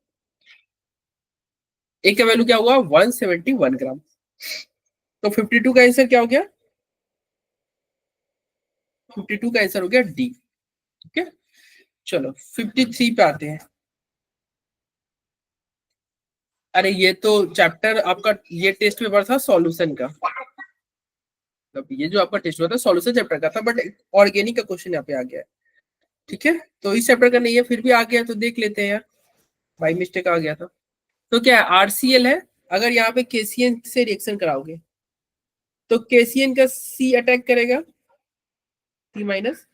ए का वैल्यू क्या हुआ 171 ग्राम, तो 52 का आंसर क्या हो गया, 52 का आंसर हो गया डी। ठीक है, चलो 53 पे आते हैं। अरे ये तो चैप्टर आपका, ये टेस्ट पेपर था सॉल्यूशन का, मतलब ये जो आपका टेस्ट हुआ था सॉल्यूशन चैप्टर का था, बट ऑर्गेनिक का क्वेश्चन यहाँ पे आ गया है। ठीक है, तो इस चैप्टर का नहीं है, फिर भी आ गया तो देख लेते हैं यार, बाई मिस्टेक आ गया था। तो क्या है, आरसीएल है, अगर यहाँ पे केसीएन से रिएक्शन कराओगे तो केसीएन का सी अटैक करेगा सी माइनस,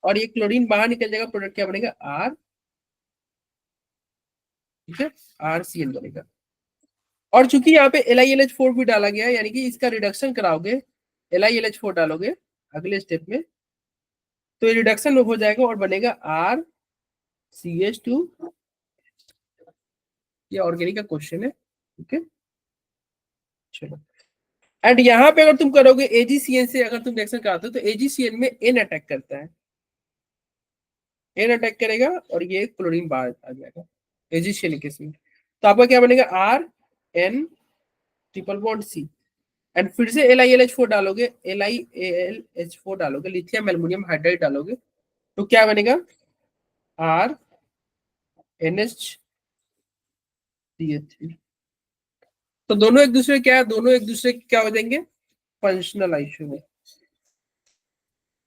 और ये क्लोरीन बाहर निकल जाएगा, प्रोडक्ट क्या बनेगा आर, ठीक है, आरसीएल बनेगा। और चूंकि यहाँ पे LiLH4 भी डाला गया है, यानी कि इसका रिडक्शन कराओगे, LiLH4 डालोगे अगले स्टेप में, तो ये रिडक्शन हो जाएगा और बनेगा RCH2, ये ऑर्गेनिक का क्वेश्चन है। ठीक है, चलो, एंड यहाँ पे अगर तुम करोगे AgCN से अगर तुम रिएक्शन कराते हो तो AgCN में N अटैक करता है, N अटैक करेगा और ये क्लोरीन बाहर आ जाएगा AgCN केस में, तो आपका क्या बनेगा RN triple bond C, and फिर से LiLH4 डालोगे, LiAlH4 डालोगे, लिथियम एल्युमिनियम हाइड्राइड डालोगे, तो क्या बनेगा RNH3, तो दोनों एक दूसरे क्या है, दोनों एक दूसरे क्या हो जाएंगे functional isomer,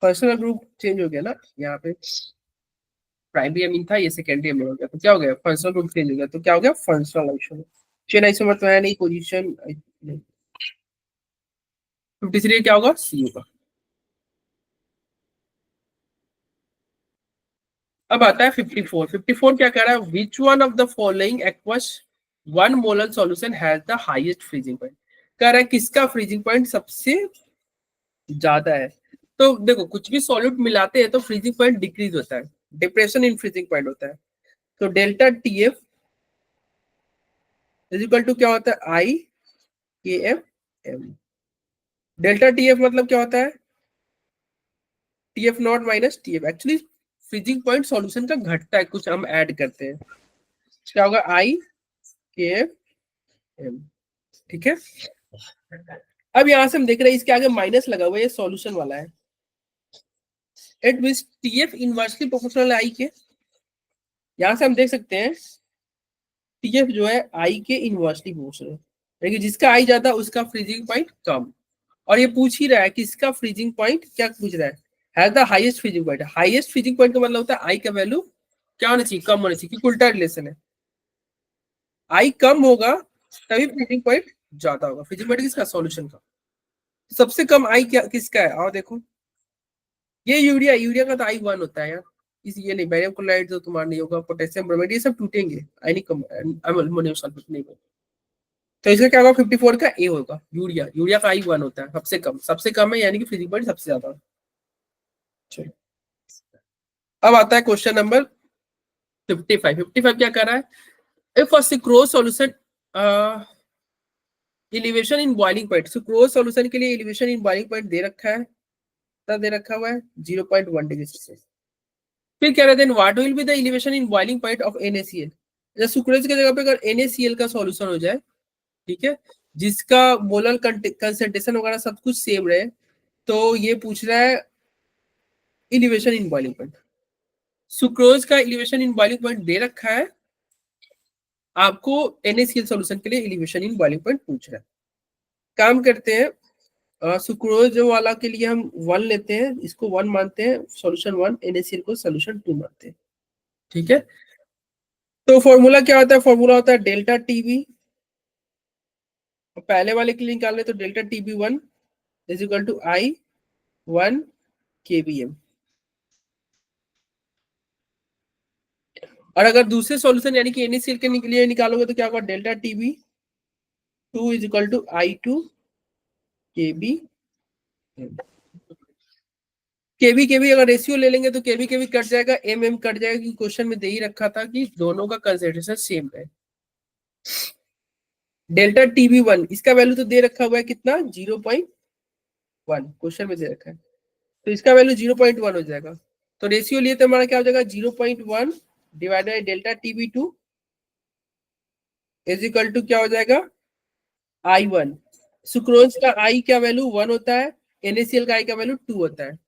functional group change हो गया ना, यहाँ पे प्राइमरी अमीन था, ये सेकेंडरी अमीन हो गया, तो क्या हो गया फंक्शनल ग्रुप चेंज हो गया, तो क्या हो गया फंक्शनल आइसोमर, चेन आइसोमर तो है नहीं, पोजीशन 53 क्या होगा सी होगा। अब आता है 54, 54 क्या कह रहा है, which one of the following aqueous 1 molar solution has the highest freezing point, कह रहा है किसका फ्रीजिंग पॉइंट सबसे ज्यादा है, तो देखो कुछ भी सॉल्यूट मिलाते हैं तो फ्रीजिंग पॉइंट डिक्रीज होता है, डिप्रेशन इन फ्रीजिंग पॉइंट होता है, तो delta TF is equal to क्या होता है IKFM, डेल्टा TF मतलब क्या होता है TF not minus TF, actually freezing point solution का घटता है, कुछ हम ऐड करते हैं, क्या होगा IKFM। ठीक है, अब यहां से हम देख रहे हैं इसके आगे माइनस लगा हुआ है, ये सॉल्यूशन वाला है, it means TF inversely proportional I के, यहां से हम देख सकते हैं TF जो है आई के इनवर्सली प्रोपोर्शनल है, लेकिन जिसका आई ज्यादा उसका फ्रीजिंग पॉइंट कम, और ये पूछ ही रहा है कि इसका फ्रीजिंग पॉइंट क्या पूछ रहा है, has the highest freezing point, highest freezing point का मतलब होता है आई का वैल्यू क्या होना चाहिए कम होना चाहिए, क्योंकि उल्टा रिलेशन है, आई कम होगा तभी फ्रीजिंग पॉइंट ज्यादा होगा, फ्रीजिंग पॉइंट किसका सॉल्यूशन का, सबसे कम आई क्या किसका है, और देखो ये यूरिया, यूरिया का तो आई 1 होता है यार, इस ये नहीं, बैरियम क्लोराइड जो तुम्हारा नहीं होगा, पोटेशियम ब्रोमाइड ये सब टूटेंगे, आई नहीं कम अमोनियम सल्फेट नहीं होगा, तो इसका क्या होगा 54 का ए होगा, यूरिया, यूरिया का आई 1 होता है, सबसे कम है, यानी कि फ्रीजिंग पॉइंट सबसे ज्यादा। चलो, अब आता है क्वेश्चन नंबर 55, 55 क्या कर रहा है, if a sucrose solution elevation in boiling point, sucrose solution के लिए एलिवेशन इन बॉइलिंग पॉइंट दे रखा है, कितना दे रखा हुआ है 0.1 डिग्री सेल्सियस, फिर कह रहे थे what will be the elevation in boiling point of NaCl, जैसे सुक्रोज की जगह पे अगर NaCl का सॉल्यूशन हो जाए, ठीक है, जिसका मोलर कंसंट्रेशन वगैरह सब कुछ सेम रहे, तो ये पूछ रहा है elevation in boiling point, sucrose का एलिवेशन इन बॉइलिंग पॉइंट दे रखा है आपको NaCl सॉल्यूशन के लिए एलिवेशन इन बॉइलिंग पॉइंट पूछ रहा है। काम करते हैं, सुक्रोज वाला के लिए हम 1 लेते हैं, इसको 1 मानते हैं, सॉल्यूशन 1, NaCl को सॉल्यूशन 2 मानते हैं। ठीक है, तो फॉर्मूला क्या होता है? फॉर्मूला होता है डेल्टा टीबी, पहले वाले के लिए निकालने तो delta TB1 is equal to I1 kbm। और अगर दूसरे सॉल्यूशन यानी कि NaCl के लिए निकालोगे तो क्या होगा? Delta TB2 is equal to I2 kb। KB KB अगर रेशियो ले लेंगे तो केबी केबी कट जाएगा, एम कट जाएगा, क्योंकि क्वेश्चन में दे ही रखा था कि दोनों का कंसंट्रेशन सेम है। डेल्टा TB1 इसका वैल्यू तो दे रखा हुआ है कितना? 0.1 क्वेश्चन में दे रखा है, तो इसका वैल्यू 0.1 हो जाएगा। तो रेशियो लिए तो हमारा क्या हो जाएगा? 0.1 divided by delta TB2 is equal to क्या हो जाएगा? I1। सुक्रोज का I क्या वैल्यू 1 होता है, NaCl का I का वैल्यू 2 होता है।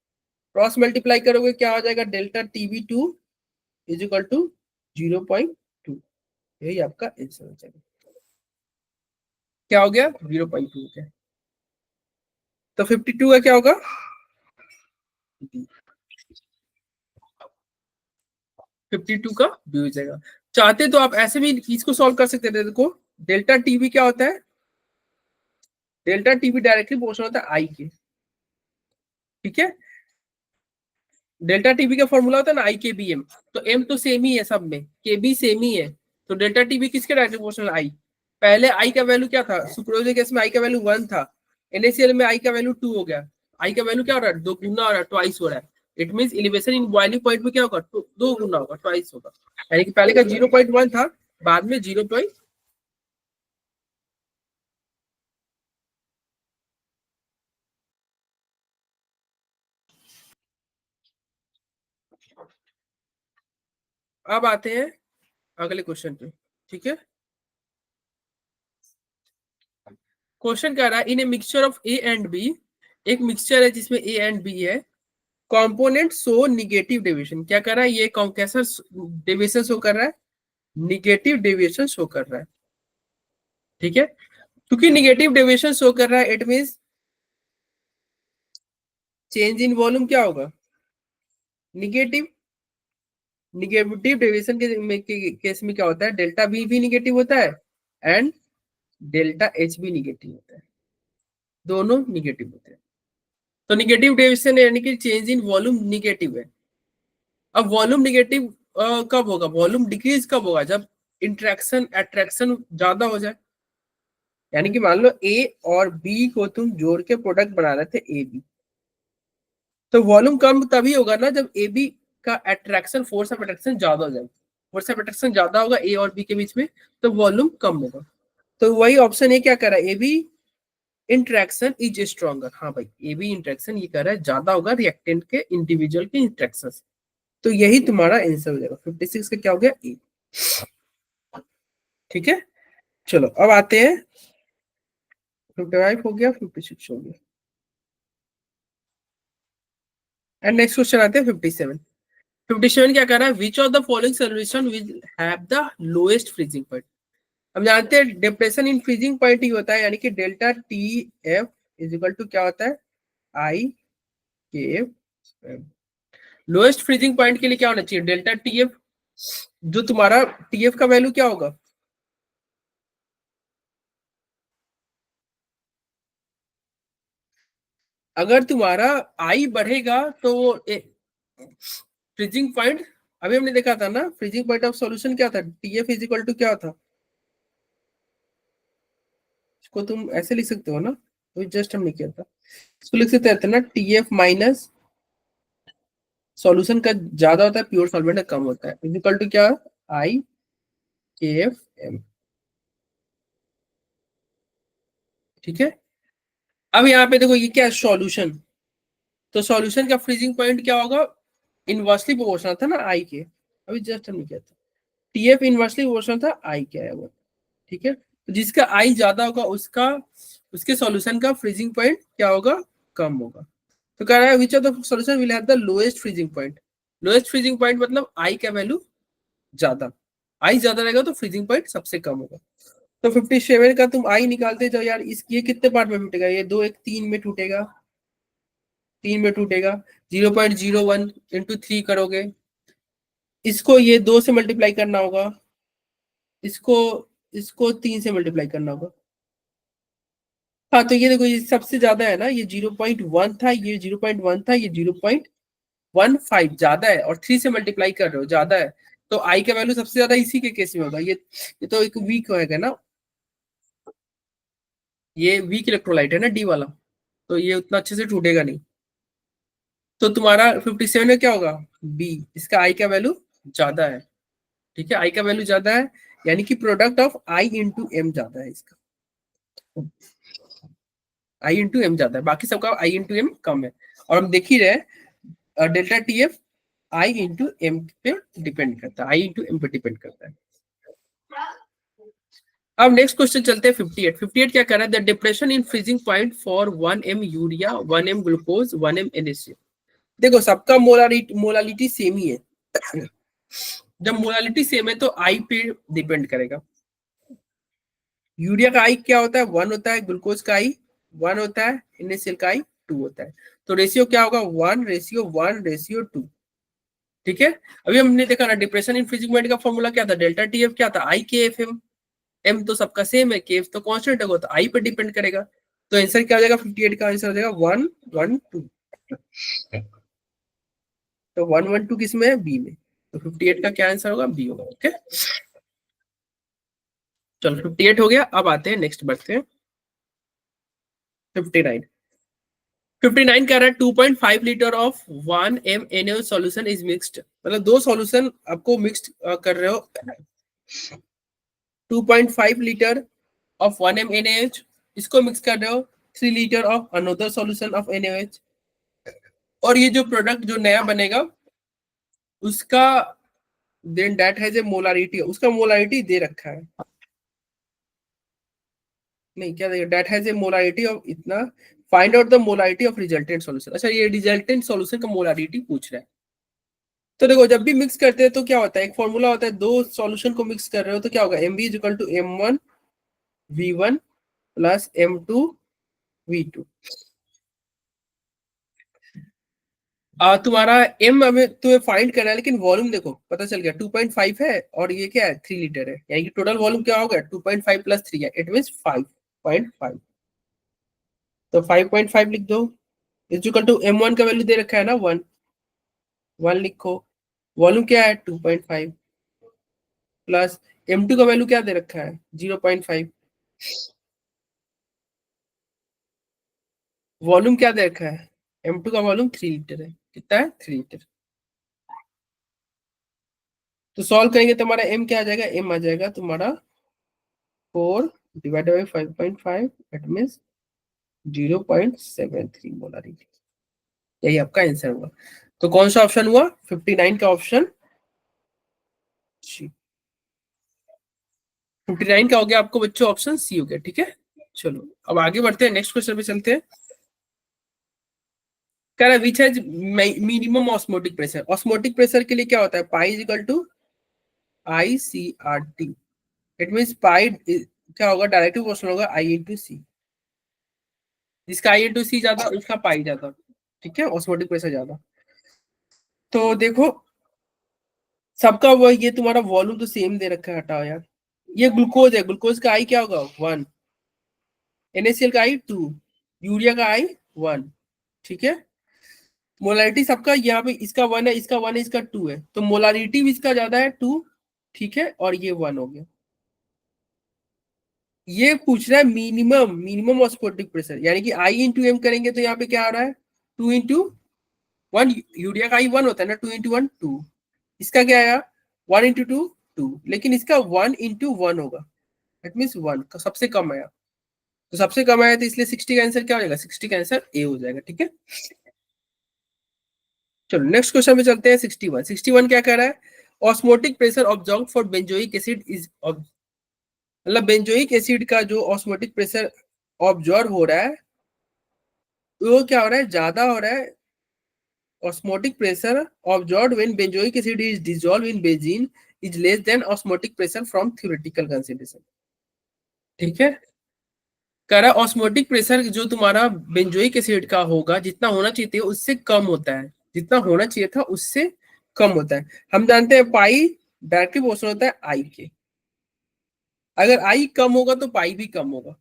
क्रॉस मल्टीप्लाई करोगे क्या हो जाएगा? Delta TB2 is equal to 0.2। यही आपका आंसर हो जाएगा। क्या हो गया? 0.2 हो गया। तो 52 का क्या होगा? 52 का बी हो जाएगा। चाहते तो आप ऐसे भी इसको सॉल्व कर सकते थे। देखो डेल्टा टीबी क्या होता है? डेल्टा टीबी डायरेक्टली प्रोपोर्शनल होता है आई के। ठीक है, डेल्टा टीबी का फॉर्मूला होता है ना आई के बी एम, तो एम तो सेम ही है सब में, के बी सेम ही है, तो डेल्टा टीबी किसके डायरेक्टली प्रोपोर्शनल? आई। पहले आई का वैल्यू क्या था? सुक्रोज केस में आई का वैल्यू 1 था, NaCl में आई का वैल्यू 2 हो गया। आई का वैल्यू क्या हो रहा है? 2 गुना हो रहा है, ट्वाइस हो रहा है। It means elevation in boiling point में क्या होगा? 2 गुना होगा, ट्वाइस होगा। यानी कि पहले का 0.1 था, बाद में 0. अब आते हैं अगले क्वेश्चन पे। ठीक है, क्वेश्चन कह रहा है in a mixture of A and B, एक मिक्सचर है जिसमें ए एंड बी है, कंपोनेंट शो निगेटिव डेविएशन। क्या कर रहा है ये? कैसा डेविएशन शो कर रहा है? निगेटिव डेविएशन शो कर रहा है। ठीक है, क्योंकि निगेटिव डेविएशन शो कर रहा है, it means change in volume क्या होगा? निगेटिव। निगेटिव डेविएशन के केस में क्या होता है? डेल्टा बी भी निगेटिव होता है एंड डेल्टा एच भी निगेटिव होता है, दोनों निगेटिव होते हैं। तो निगेटिव डेविएशन यानी कि चेंज इन वॉल्यूम निगेटिव है। अब वॉल्यूम निगेटिव कब होगा? वॉल्यूम डिक्रीज कब होगा? जब इंट्रैक्शन अट्रैक्शन ज्यादा हो जाए। यानी कि मान लो ए और बी को तुम जोड़ के प्रोडक्ट बना रहे थे ए बी, तो वॉल्यूम कम तभी होगा ना जब ए बी का अट्रैक्शन, फोर्स ऑफ अट्रैक्शन ज्यादा हो जाए। फोर्स ऑफ अट्रैक्शन ज्यादा होगा ए और बी के बीच में, तो वॉल्यूम कम होगा। तो वही ऑप्शन ए क्या कर रहा है? A B interaction is stronger. हाँ भाई, ए बी इंट्रैक्शन ये कर रहा है ज्यादा होगा रिएक्टेंट के इंडिविजुअल के इंट्रैक्शन। तो यही तुम्हारा आंसर हो जाएगा। 56 का क्या हो गया? ए। ठीक है, चलो अब आते हैं 55 हो गया, 56 हो गया, एंड नेक्स्ट क्वेश्चन आते हैं 57। 57 क्या कर रहा है? Which of the following solution will have the lowest freezing point. हम जानते हैं डिप्रेशन इन फ्रीजिंग पॉइंट ही होता है, यानी कि delta T F is equal to क्या होता है? आई के एफ। लोएस्ट फ्रीजिंग पॉइंट के लिए क्या होना चाहिए? Delta T F. जो तुम्हारा टी एफ का वैल्यू क्या होगा? अगर तुम्हारा आई बढ़ेगा तो फ्रीजिंग पॉइंट, अभी हमने देखा था ना, फ्रीजिंग पॉइंट ऑफ सॉल्यूशन क्या था? टीएफ इज इक्वल टू क्या था? इसको तुम ऐसे लिख सकते हो ना, तो जस्ट हमने किया था, इसको लिख सकते थे ना, टीएफ माइनस सॉल्यूशन का ज्यादा होता है, प्योर सॉल्वेंट का कम होता है, इज इक्वल टू क्या? आई के एफ एम। ठीक है, अब यहाँ पे देखो ये क्या है? सॉल्यूशन। तो सॉल्यूशन का फ्रीजिंग पॉइंट क्या होगा? इनवर्सली प्रोपोर्शनल था ना आई के, अभी जस्ट हमने किया था, टीएफ इनवर्सली प्रोपोर्शनल था आई के है वो। ठीक है, तो जिसका आई ज्यादा होगा उसका, उसके सॉल्यूशन का फ्रीजिंग पॉइंट क्या होगा? कम होगा। तो कह रहा है which of the solution will have the lowest freezing point. Lowest freezing point मतलब आई का वैल्यू ज्यादा, आई ज्यादा रहेगा तो फ्रीजिंग पॉइंट सबसे कम होगा। तो 57 का तुम आई निकालते जाओ यार, इस ये कितने पार्ट में टूटेगा, ये दो एक तीन में टूटेगा, तीन में टूटेगा। 0.01 इंटू 3 करोगे, इसको ये 2 से मल्टीप्लाई करना होगा, इसको इसको 3 से मल्टीप्लाई करना होगा। हाँ तो ये देखो, ये सबसे ज्यादा है ना, ये 0.1 था, ये 0.1 था, ये 0.15 ज्यादा है, और 3 से मल्टीप्लाई कर रहे हो, ज्यादा है। तो आई का वैल्यू सबसे ज्यादा इसी के केस में होगा। ये तो एक वीक होएगा ना, ये वीक इलेक्ट्रोलाइट है ना डी वाला, तो ये उतना अच्छे से टूटेगा नहीं। तो तुम्हारा 57 में क्या होगा, बी, इसका आई का वैल्यू ज्यादा है। ठीक है, आई का वैल्यू ज्यादा है, यानी कि product of I into M ज्यादा है इसका, आई इंटू एम ज्यादा है, बाकी सबका आई इंटू एम कम है। और हम देख ही रहे delta T F I into M पे डिपेंड करता है, आई इंटू एम पे डिपेंड करता है। अब नेक्स्ट क्वेश्चन चलते हैं 58। 58 क्या कर रहा है, the depression in freezing point for 1 M urea, 1 M glucose, 1 M NaCl। देखो सबका मोलालिटी सेम ही है। जब मोलालिटी सेम है तो आई पे डिपेंड करेगा। यूरिया का आई क्या होता है, 1 होता है, ग्लूकोज का आई 1 होता है, NaCl का आई 2 होता है। तो रेशियो क्या होगा, 1:1:2। ठीक है, अभी हमने देखा ना डिप्रेशन इन फ्रीजिंग पॉइंट का फॉर्मूला क्या था, डेल्टा टी एफ क्या था, आई के एफ एम। एम तो सबका सेम है, के एफ तो कांस्टेंट होगा, तो आई पे डिपेंड करेगा। तो आंसर क्या हो जाएगा, 58 का आंसर हो जाएगा 1:1:2। तो 1:1:2 किस में है, बी में। तो 58 का क्या आंसर होगा, बी होगा। ओके, चलो 58 हो गया। अब आते हैं नेक्स्ट, बढ़ते हैं 59। 59 कह रहा है 2.5 litre of 1 M NaOH solution is mixed, मतलब दो सॉल्यूशन आपको मिक्स्ड कर रहे हो। 2.5 लीटर ऑफ 1 एम NaOH, इसको मिक्स कर रहे हो 3 litre of another solution of NaOH। और ये जो प्रोडक्ट जो नया बनेगा उसका then that has a molarity, उसका मोलारिटी दे रखा है, नहीं क्या देगा, that has a molarity of इतना, find out the molarity of resultant solution. अच्छा, ये रिजल्टेंट सॉल्यूशन का मोलारिटी पूछ रहा है। तो देखो जब भी मिक्स करते हैं तो क्या होता है, एक फॉर्मूला होता है, दो सॉल्यूशन को मिक्स कर रहे हो तो क्या होगा, MB is equal to M1V1 plus M2V2। तुम्हारा एम हमें तुम्हें फाइंड करना है, लेकिन वॉल्यूम देखो पता चल गया 2.5 है, और ये क्या है 3 लीटर है, यानी कि टोटल वॉल्यूम क्या होगा 2.5 प्लस 3 है, इट मींस 5.5। तो 5.5 लिख दो, इज इक्वल टू M1 का वैल्यू दे रखा है ना 1 लिखो, वॉल्यूम क्या है 2.5 प्लस M2 का वैल्यू क्या दे रखा है 0.5, वॉल्यूम क्या दे रखा है, M2 का वॉल्यूम 3 लीटर है, कितना है 3 लीटर। तो सॉल्व करेंगे तो हमारा M क्या आ जाएगा, M आ जाएगा तुम्हारा 4 divided by 5.5, that means 0.73 molarity. यही आपका आंसर हुआ। तो कौन सा ऑप्शन हुआ, 59 का ऑप्शन सी। 59 का हो गया आपको बच्चों ऑप्शन सी हो गया। ठीक है, चलो अब आगे बढ़ते हैं, नेक्स्ट क्वेश्चन पे चलते हैं। कह रहा है which has minimum osmotic pressure, osmotic pressure के लिए क्या होता है, pi is equal to ICRT। It means pi क्या होगा, डायरेक्टली क्वेश्चन होगा I इंटू सी, जिसका I इंटू सी ज्यादा उसका पाई ज्यादा। ठीक है, ऑस्मोटिक प्रेशर ज्यादा। तो देखो सबका वो, ये तुम्हारा वॉल्यूम तो सेम दे रखा है, हटाओ यार, ये ग्लूकोज है, ग्लूकोज का आई क्या होगा 1, NaCl का आई 2, यूरिया का आई 1। ठीक है, मोलारिटी सबका यहाँ पे, इसका 1 है, इसका 1 है, इसका 2 है, तो मोलारिटी भी इसका ज्यादा है 2। ठीक है, और ये 1 हो गया। ये पूछ रहा है मिनिमम ऑस्मोटिक प्रेशर, यानी कि आई इंटू एम करेंगे तो यहाँ पे क्या आ रहा है 2:1, यूरिया का आई 1 होता है ना, 2:1 2, इसका क्या आया 1:2 2, लेकिन इसका 1:1 होगा, दैट मींस 1 का सबसे कम आया। तो सबसे कम आया तो इसलिए 60 का आंसर क्या हो जाएगा, 60 का आंसर ए हो जाएगा। ठीक है, चलो नेक्स्ट क्वेश्चन पे चलते हैं। 61 61 क्या कह रहा है, osmotic pressure observe for benzoic acid is, मतलब बेंजोइक एसिड का जो ऑस्मोटिक प्रेशर ऑब्जर्व हो रहा है वो क्या हो रहा है, ज्यादा हो रहा है। osmotic pressure observed when benzoic acid is dissolved in benzene is less than osmotic pressure from theoretical consideration. ठीक है, कह रहा ऑस्मोटिक प्रेशर जो तुम्हारा बेंजोइक एसिड का होगा जितना होना चाहिए उससे कम होता है, जितना होना चाहिए था उससे कम होता है। हम जानते हैं पाई डायरेक्टली प्रोपोर्शनल होता है आई के, अगर आई कम होगा तो पाई भी कम होगा।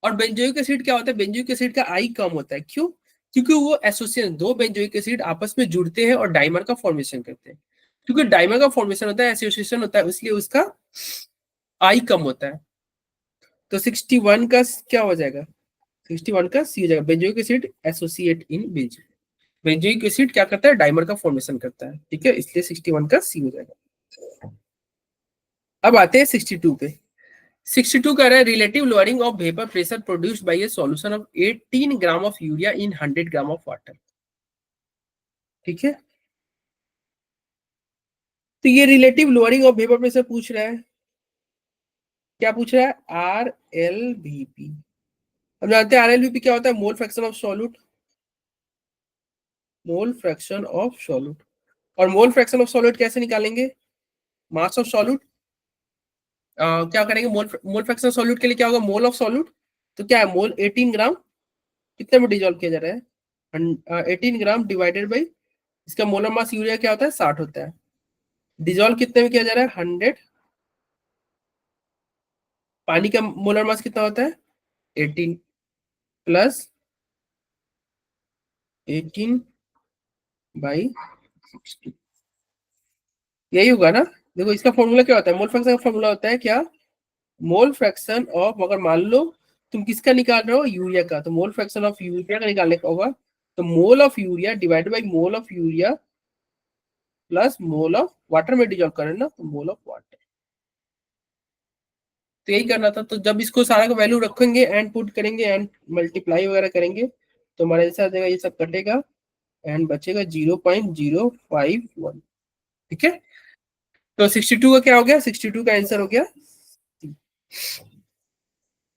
और बेंजोइक एसिड क्या होता है, बेंजोइक एसिड का आई कम होता है, क्यों? क्योंकि वो एसोसिएशन, दो बेंजोइक एसिड आपस में जुड़ते हैं और डाइमर का फॉर्मेशन करते हैं। क्योंकि डाइमर का फॉर्मेशन होता है, एसोसिएशन होता है, इसलिए उसका आई कम होता है। तो 61 का क्या हो जाएगा, 61 का सी हो जाएगा, benzoic acid associate in benzene. Benzoic acid क्या करता है, डाइमर का फॉर्मेशन करता है, ठीक है, इसलिए 61 का सी हो जाएगा। अब आते हैं 62 पे। 62 कह रहा है relative lowering of vapour pressure produced by A solution of 18 gram of urea in 100 gram of water. ठीक है, तो ये relative lowering of vapour pressure पूछ रहा है, क्या पूछ रहा है, RLVP। हम जानते हैं RLVP क्या होता है, मोल fraction of solute, mole fraction of solute. और मोल फ्रैक्शन ऑफ सॉल्यूट कैसे निकालेंगे, मास ऑफ सॉल्यूट, क्या करेंगे, मोल फ्रैक्शन सॉल्यूट के लिए क्या होगा, मोल ऑफ सॉल्यूट। तो क्या है, मोल 18 ग्राम कितने में डिजोल्व किया जा रहा है, 18 ग्राम डिवाइडेड बाई इसका मोलर मास यूरिया क्या होता है, 60 होता है, डिजोल्व कितने में किया जा रहा है, 100। पानी का मोलर मास कितना होता है, 18 प्लस 18 बाई 60, यही होगा ना। देखो इसका फॉर्मूला क्या होता है, मोल फ्रैक्शन का फॉर्मूला होता है क्या, मोल फ्रैक्शन ऑफ, अगर मान लो तुम किसका निकाल रहे हो, यूरिया का, तो मोल फ्रैक्शन ऑफ यूरिया का निकालने का होगा, तो mole of urea divided by mole of urea plus mole of water में डिजॉल्व करें ना, तो मोल ऑफ वाटर। तो यही करना था। तो जब इसको सारा का वैल्यू रखेंगे एंड पुट करेंगे एंड मल्टीप्लाई वगैरह करेंगे तो हमारे जैसा आ जाएगा, ये सब कटेगा एंड बचेगा 0.051। ठीक है, तो 62 का क्या हो गया, 62 का आंसर हो गया,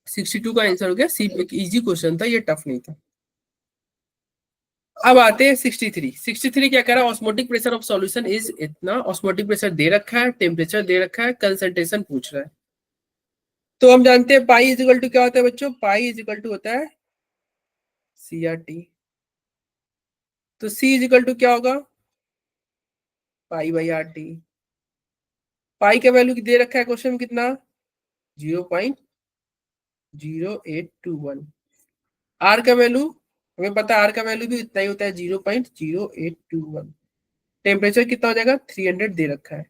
62 का आंसर हो गया सी। एक इजी क्वेश्चन था ये, टफ नहीं था। अब आते हैं 63। 63 क्या कह रहा है, osmotic pressure of solution is इतना, ऑस्मोटिक प्रेशर दे रखा है, टेम्परेचर दे रखा है, कंसंट्रेशन पूछ रहा है। तो हम जानते हैं पाई इज इक्वल टू क्या होता है बच्चों, पाई इज इक्वल टू होता है CRT। तो C इज इक्वल टू क्या होगा, पाई बाई RT। पाई का वैल्यू दे रखा है क्वेश्चन में कितना, 0.0821। आर का वैल्यू हमें पता है, आर का वैल्यू भी इतना ही होता है, 0.0821। टेम्परेचर कितना हो जाएगा, 300 दे रखा है,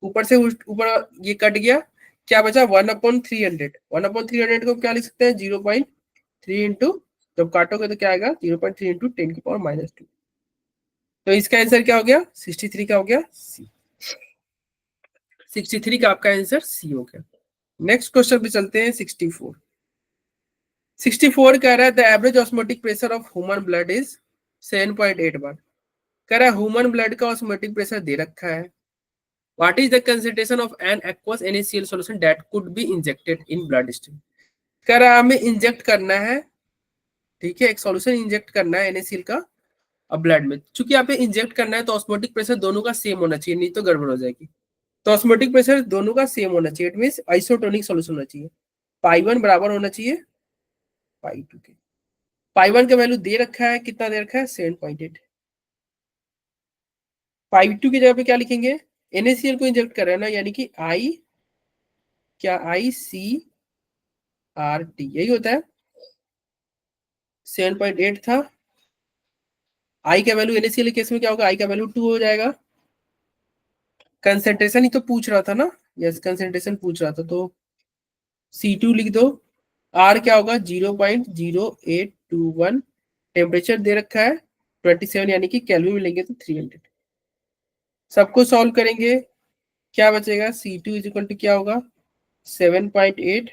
ऊपर से ऊपर ये कट गया, क्या बचा, 1/300। 1/300 को क्या लिख सकते हैं, 0.3 इंटू, जब काटोगे तो क्या आएगा, 0.3 इंटू 10⁻²। तो इसका आंसर क्या हो गया, 63 का हो गया सी। 63 का आपका आंसर सी हो गया। नेक्स्ट क्वेश्चन पे चलते हैं, 64। 64 कह रहा है the average osmotic pressure of human blood is 7.8 बार। कह रहा है ह्यूमन ब्लड का ऑस्मोटिक प्रेशर दे रखा है, what is the concentration of an aqueous NaCl solution that could be injected in blood stream. कह रहा है हमें इंजेक्ट करना है, ठीक है, एक सॉल्यूशन इंजेक्ट करना है NaCl का अब ब्लड में। चूंकि यहाँ पे इंजेक्ट करना है तो ऑस्मोटिक प्रेशर दोनों का सेम होना चाहिए, नहीं तो गड़बड़ हो जाएगी। तो ऑस्मोटिक प्रेशर दोनों का सेम होना चाहिए, इट मींस आइसोटोनिक सॉल्यूशन होना चाहिए, पाई 1 बराबर होना चाहिए पाई 2 के। पाई 1 का वैल्यू दे रखा है, कितना दे रखा है, 7.8। पाई 2 की जगह पे क्या लिखेंगे, NaCl को इंजेक्ट कर रहे हैं ना, यानी कि आई, क्या ICRT यही होता है, 7.8 था। आई का वैल्यू NaCl केस में क्या होगा, आई का वैल्यू 2 हो जाएगा। कंसेंट्रेशन ही तो पूछ रहा था ना, यस कंसेंट्रेशन पूछ रहा था, तो C2 लिख दो। R क्या होगा, 0.0821। टेम्परेचर दे रखा है 27, यानी कि केल्विन में लेंगे तो 300। सबको सॉल्व करेंगे, क्या बचेगा, C2 इज इक्वल टू क्या होगा, 7.8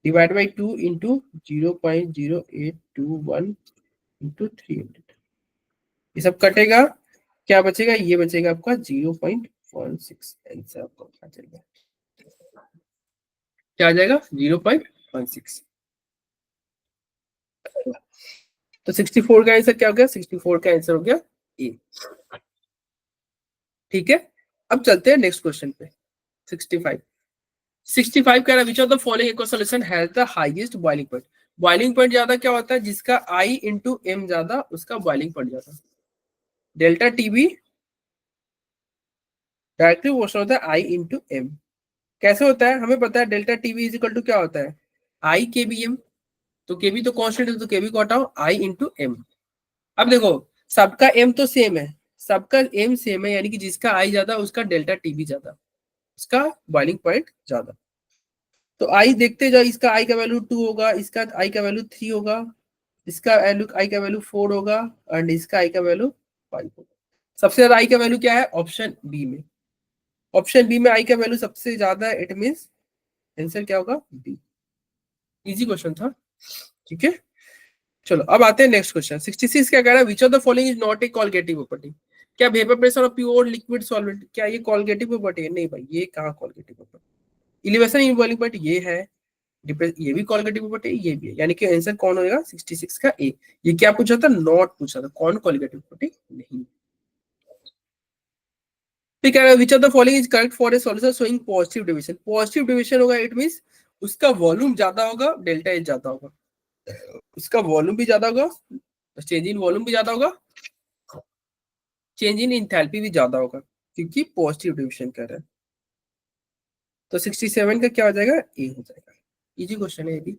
डिवाइड बाई 2 इंटू 0.0821 इंटू 300। ये सब कटेगा, क्या बचेगा, ये बचेगा आपका 0.16। आंसर आपका आ जाएगा, क्या आ जाएगा, 0.16। तो 64 का आंसर क्या हो गया, 64 का आंसर हो गया ए। ठीक है, अब चलते हैं नेक्स्ट क्वेश्चन पे 65। 65 कह रहा है which of the following aqua solution has the highest boiling point. Boiling point ज्यादा क्या होता है, जिसका आई इंटू एम ज्यादा उसका बॉइलिंग पॉइंट ज्यादा। डेल्टा टीबी डायरेक्टली क्वेश्चन होता है आई इंटू एम। कैसे होता है हमें पता है, delta TB is equal to क्या होता है, आई के बी एम। तो केबी तो कांस्टेंट है तो केबी को हटाओ, आई इंटू एम। अब देखो सबका एम तो सेम है, सबका एम सेम है, यानी कि जिसका आई ज्यादा उसका डेल्टा टीबी ज्यादा, उसका बॉइलिंग पॉइंट ज्यादा। तो आई देखते जाओ, इसका आई का वैल्यू 2 होगा, इसका आई का वैल्यू 3 होगा, इसका वैल्यू आई का वैल्यू 4 होगा, एंड इसका आई का वैल्यू 5 होगा। सबसे ज्यादा आई का वैल्यू क्या है ऑप्शन बी में। ऑप्शन बी में आई का वैल्यू सबसे ज्यादा है, इट मींस आंसर क्या होगा बी। इजी क्वेश्चन था, ठीक है। चलो अब आते हैं नेक्स्ट क्वेश्चन 66 क्या कह रहा है, which of the following is not a colligative property. क्या वेपर प्रेशर और प्योर लिक्विड सॉल्वेंट क्या ये कॉलगेटिव प्रॉपर्टी है, नहीं भाई ये कहाँ colligative property. Elevation in boiling point ये है, ये भी कॉलगेटिव प्रॉपर्टी है, ये भी है, यानी कि आंसर कौन होगा 66 का ए। ये क्या पूछा था, नॉट पूछा था, कौन कॉलगेटिव प्रॉपर्टी नहीं। फिर कह रहा है which of the following is correct for a solution showing positive division. Positive division होगा इट मींस उसका वॉल्यूम ज्यादा होगा, डेल्टा एच ज्यादा होगा, उसका वॉल्यूम भी ज्यादा होगा, चेंज इन वॉल्यूम भी ज्यादा होगा, चेंज इन इंथैल्पी भी ज्यादा होगा, क्योंकि पॉजिटिव डिविजन कर रहा है। तो 67 का क्या हो जाएगा, ए हो जाएगा। इजी क्वेश्चन है ये भी।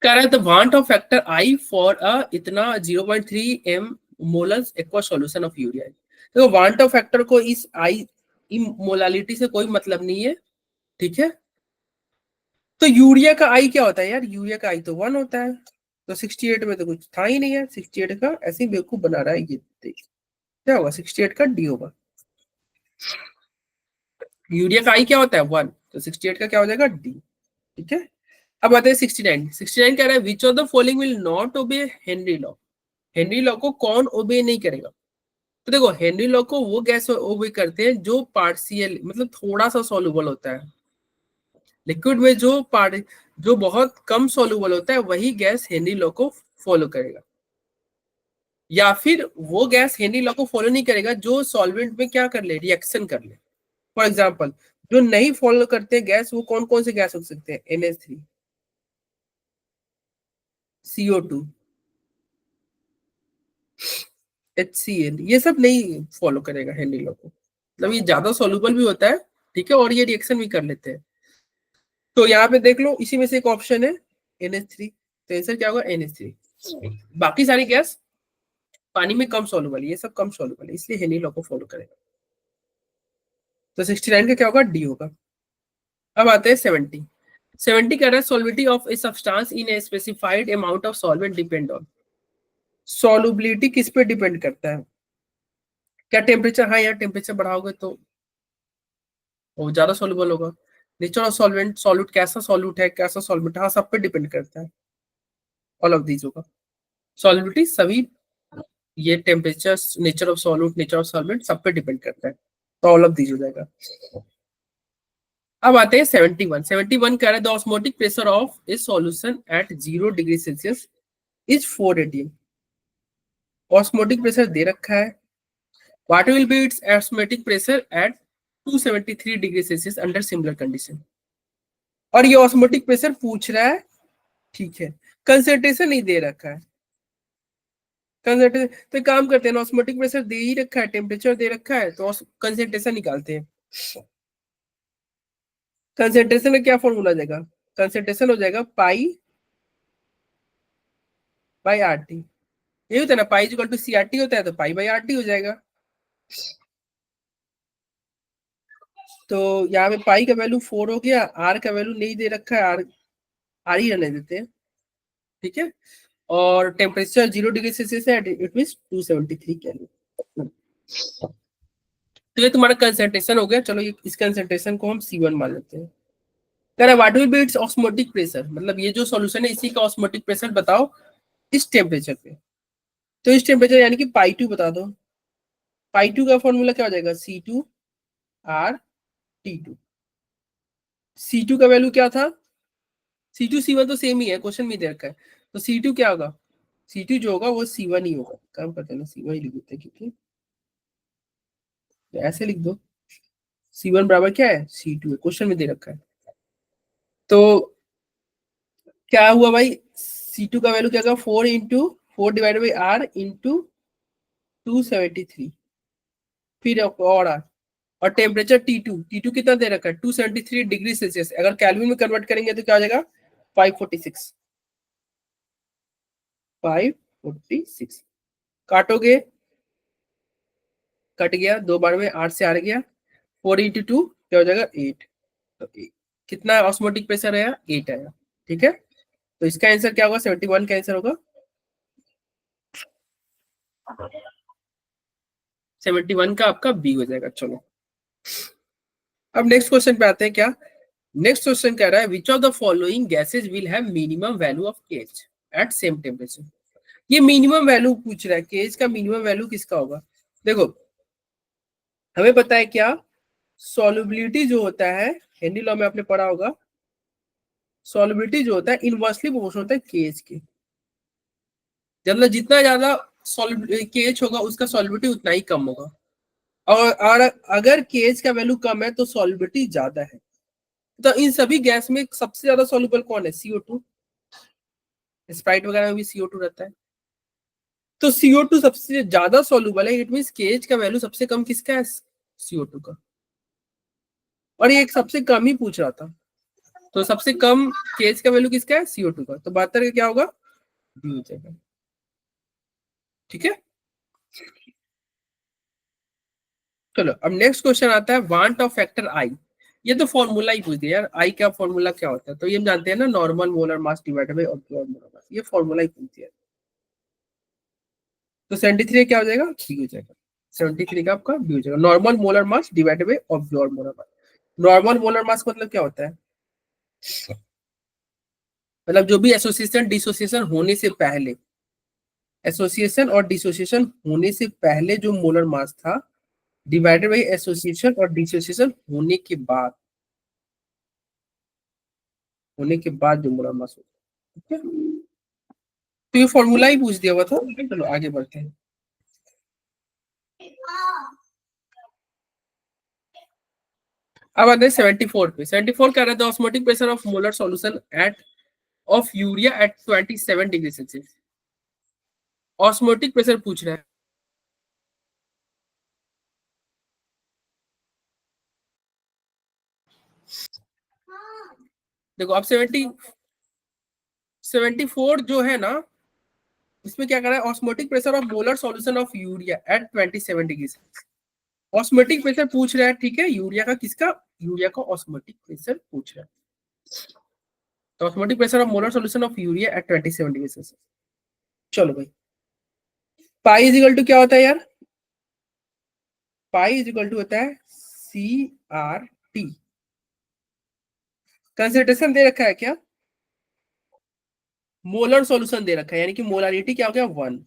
कह रहा है the van't Hoff factor I for a इतना 0.3 M molal aqua solution of urea. देखो वांट ऑफ फैक्टर को इस आई मोलालिटी से कोई मतलब नहीं है, ठीक है। तो यूरिया का आई क्या होता है यार, यूरिया का आई तो 1 होता है। तो 68 में तो कुछ था ही नहीं है, 68 का ऐसे ही बेवकूफ बना रहा है ये, देख क्या होगा 68 का डी होगा। यूरिया का आई क्या होता है 1, तो 68 का क्या हो जाएगा डी, ठीक है। अब आते हैं 69। 69 कह रहा है which of the following will not obey Henry law. Henry law को कौन ओबे नहीं करेगा। तो देखो हेनरी लॉ को वो गैस ओबे करते हैं जो पार्शियल मतलब थोड़ा सा सॉल्युबल होता है लिक्विड में, जो पार्ट जो बहुत कम सॉल्युबल होता है वही गैस हेनरी लॉ को फॉलो करेगा। या फिर वो गैस हेनरी लॉ को फॉलो नहीं करेगा जो सॉल्वेंट में क्या कर ले, रिएक्शन कर ले। फॉर एग्जाम्पल जो नहीं फॉलो करते गैस वो कौन कौन से गैस हो सकते हैं, NH3, CO2, HCl, ये सब नहीं फॉलो करेगा हेनरी लॉ को, मतलब ये ज्यादा सॉल्युबल भी होता है, ठीक है, और ये रिएक्शन भी कर लेते हैं। तो यहाँ पे देख लो इसी में से एक ऑप्शन है NH3, तो आंसर क्या होगा NH3। बाकी सारी गैस पानी में कम सॉल्युबल, ये सब कम सॉल्युबल है, इसलिए हेनरी लॉ को फॉलो करेगा। तो 69 का क्या होगा, डी होगा। अब आते हैं 70। 70 कह रहा है solubility of a substance in a specified amount of solvent depend on. Solubility किस पे डिपेंड करता है, क्या टेम्परेचर, हाँ यार टेम्परेचर बढ़ाओगे तो वो ज्यादा सॉल्युबल होगा। नेचर ऑफ सॉल्वेंट, सॉल्यूट कैसा सॉल्यूट है, कैसा सॉल्वेंट, हाँ सब पे डिपेंड करता है, ऑल ऑफ दीज होगा। सॉल्युबिलिटी सभी, ये temperature, nature of solute, nature of solvent सब पे डिपेंड करता है, तो ऑल ऑफ दीज हो जाएगा। अब आते हैं 71। 71 कह रहा है the osmotic pressure of a solution at 0 degree Celsius is 4 atm। Osmotic pressure दे रखा है, what will be its osmotic pressure at 273 degree Celsius under similar condition. और ये ऑस्मोटिक प्रेशर पूछ रहा है, ठीक है, कंसंट्रेशन नहीं दे रखा है। कंसंट्रेशन तो काम करते हैं, ऑस्मोटिक प्रेशर दे ही रखा है, टेम्परेचर दे रखा है, तो कंसंट्रेशन निकालते हैं। कंसंट्रेशन का क्या फॉर्मूला जाएगा, कंसंट्रेशन हो जाएगा पाई बाई आर टी। ये होता है ना, पाई इक्वल टू CRT होता है, तो पाई बाई RT हो जाएगा। तो यहाँ पे पाई का वैल्यू 4 हो गया, आर का वैल्यू नहीं दे रखा है, आर ही रहने देते हैं, ठीक है। और टेम्परेचर 0 डिग्री सेल्सियस है, इट मीन 273 केल्विन। तो ये तुम्हारा कंसंट्रेशन हो गया। चलो ये इस कंसंट्रेशन को हम C1 मान लेते हैं। कह रहा what will be its osmotic pressure, मतलब ये जो सॉल्यूशन है इसी का ऑस्मोटिक प्रेशर बताओ इस टेम्परेचर पे। तो इस टेम्परेचर यानी कि पाई 2 बता दो। पाई 2 का फॉर्मूला क्या हो जाएगा, C2R T2। C2 का वैल्यू क्या था, C2 C1 तो सेम ही है, क्वेश्चन में दे रखा है, तो C2 क्या होगा, C2 जो होगा वो C1 ही होगा। काम करते हैं ना, C1 ही लिख देते हैं, क्योंकि तो ऐसे लिख दो, C1 बराबर क्या है, C2 है, क्वेश्चन में दे रखा है। तो क्या हुआ भाई, C2 का वैल्यू क्या होगा, 4 डिवाइडेड बाई R इंटू 273, फिर और R, और टेम्परेचर T2 कितना दे रखा है, 273 डिग्री सेल्सियस। अगर कैल्विन में कन्वर्ट करेंगे तो क्या हो जाएगा, 546, 546। काटोगे, कट गया, 2 बार में 8 से आ गया, 4 इंटू 2 क्या हो जाएगा, 8। तो कितना ऑस्मोटिक प्रेशर आया, 8 आया। ठीक है, तो इसका आंसर क्या होगा, 71 का आंसर होगा, 71 का आपका बी हो जाएगा। चलो अब नेक्स्ट क्वेश्चन पे आते हैं। क्या नेक्स्ट क्वेश्चन कह रहा है, which of the following gases will have minimum value of KH at same temperature. ये मिनिमम वैल्यू पूछ रहा है, केएच का मिनिमम वैल्यू किसका होगा। देखो हमें पता है क्या, सॉल्युबिलिटी जो होता है, हेनरी लॉ में आपने पढ़ा होगा, सॉल्युबिलिटी जो होता है इनवर्सली प्रोपोर्शनल होता है केएच के। मतलब जितना ज्यादा केएच होगा उसका सॉल्युबिलिटी उतना ही कम होगा, और अगर केएच का वैल्यू कम है तो सॉल्युबिलिटी ज्यादा है। तो इन सभी गैस में सबसे ज्यादा सॉल्युबल कौन है, CO2। स्प्राइट वगैरह में भी CO2 रहता है, तो CO2 सबसे ज्यादा सॉल्युबल है, इट मींस केएच का वैल्यू सबसे कम किसका है, CO2 का। और ये एक सबसे कम ही पूछ रहा था, तो सबसे कम केएच का वैल्यू किसका है, CO2 का। तो 72 का क्या होगा, बी हो जाएगा। ठीक है, चलो अब नेक्स्ट क्वेश्चन आता है, वांट ऑफ फैक्टर आई। ये तो फॉर्मूला ही पूछ दिया यार, आई का फॉर्मूला क्या होता है, तो ये हम जानते हैं ना, normal molar mass divided bye observed molar mass, ये फॉर्मूला ही पूछ दिया। तो 73 क्या हो जाएगा, बी हो जाएगा। 73 का आपका बी हो जाएगा, normal molar mass divided bye observed molar mass. Normal molar mass मतलब क्या होता है, मतलब जो भी एसोसिएशन डिसोसिएशन होने से पहले, एसोसिएशन और डिसोसिएशन होने से पहले जो मोलर मास था, डिवाइडेड बाई एसोसिएशन और डिसोसिएशन होने के बाद जो मोलर मास होता है। ठीक है, तो ये फॉर्मूला ही पूछ दिया हुआ था। चलो आगे बढ़ते हैं। अब आते हैं 74 पे। 74 कह रहा था, osmotic pressure of molar solution at of urea at 27 degree Celsius. Osmotic pressure पूछ रहा है। देखो अब 74 जो है ना, इसमें क्या कर रहा है, osmotic pressure of molar solution of urea at 27 degree Celsius. Osmotic pressure पूछ रहा है, ठीक है, यूरिया का किसका, यूरिया का ऑस्मोटिक प्रेशर पूछ रहा है। तो osmotic pressure of molar solution of urea at 27 degree Celsius. चलो भाई, पाई इज इक्वल टू क्या होता है यार, पाई इज इक्वल टू होता है CRT। कंसंट्रेशन दे रखा है क्या, मोलर सॉल्यूशन दे रखा है, यानी कि मोलारिटी क्या हो गया, 1,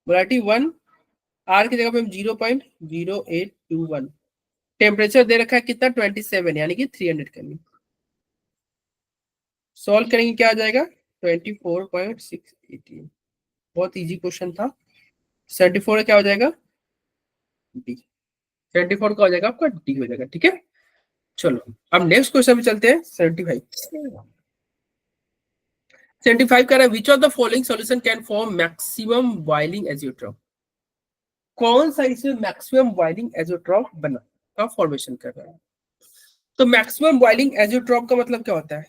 मोलारिटी 1, आर की जगह पे हम 0.0821, टेम्परेचर दे रखा है कितना, 27, यानी कि 300 केल्विन। सॉल्व करेंगे क्या आ जाएगा, 24.618। बहुत इजी क्वेश्चन था। 74 क्या हो जाएगा, डी। 74 का हो जाएगा आपका डी हो जाएगा। ठीक है, चलो अब नेक्स्ट क्वेश्चन में चलते हैं। 75 कह रहा है, which of the following solution can form maximum boiling azeotrope. कौन सा इसमें मैक्सिमम बॉइलिंग एजियोट्रॉप बना का फॉर्मेशन कर रहा है। तो मैक्सिमम बॉइलिंग एजियोट्रॉप का मतलब क्या होता है,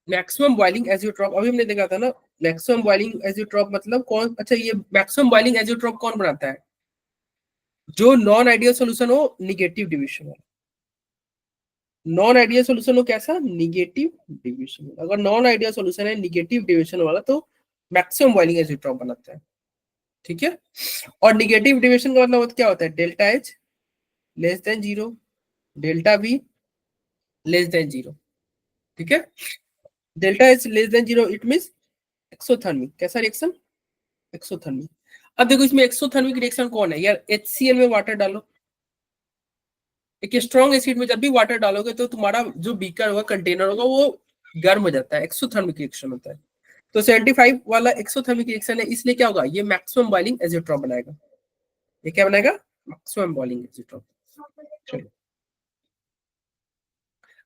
मैक्सिमम बॉइलिंग एजियोट्रॉप अभी हमने देखा था ना। मैक्सिमम बॉइलिंग एजियोट्रॉप मतलब कौन, अच्छा ये मैक्सिमम बॉइलिंग एजियोट्रॉप कौन बनाता है, जो नॉन आइडियल सॉल्यूशन हो, निगेटिव डिविजन हो। नॉन आइडियल सॉल्यूशन हो कैसा, निगेटिव डिविजन। अगर नॉन आइडियल सॉल्यूशन है निगेटिव डिविजन वाला तो मैक्सिमम बॉइलिंग एजियोट्रॉप बनाता है। ठीक है, और निगेटिव डिविजन का मतलब क्या होता है, delta H less than 0, delta be less than 0। ठीक है, delta H less than 0 it means exothermic. कैसा रिएक्शन, एक्सोथर्मिक। अब देखो इसमें एक्सोथर्मिक रिएक्शन कौन है यार, HCl में वाटर डालो, एक स्ट्रॉन्ग एसिड में जब भी वाटर डालोगे तो तुम्हारा जो बीकर होगा, कंटेनर होगा, वो गर्म हो जाता है, एक्सोथर्मिक रिएक्शन होता है। तो 75 वाला एक्सोथर्मिक रिएक्शन है, इसलिए क्या होगा, ये मैक्सिमम बॉइलिंग एजियोट्रॉप बनाएगा। ये क्या बनाएगा, मैक्सिमम बॉइलिंग एग्जिट। चलो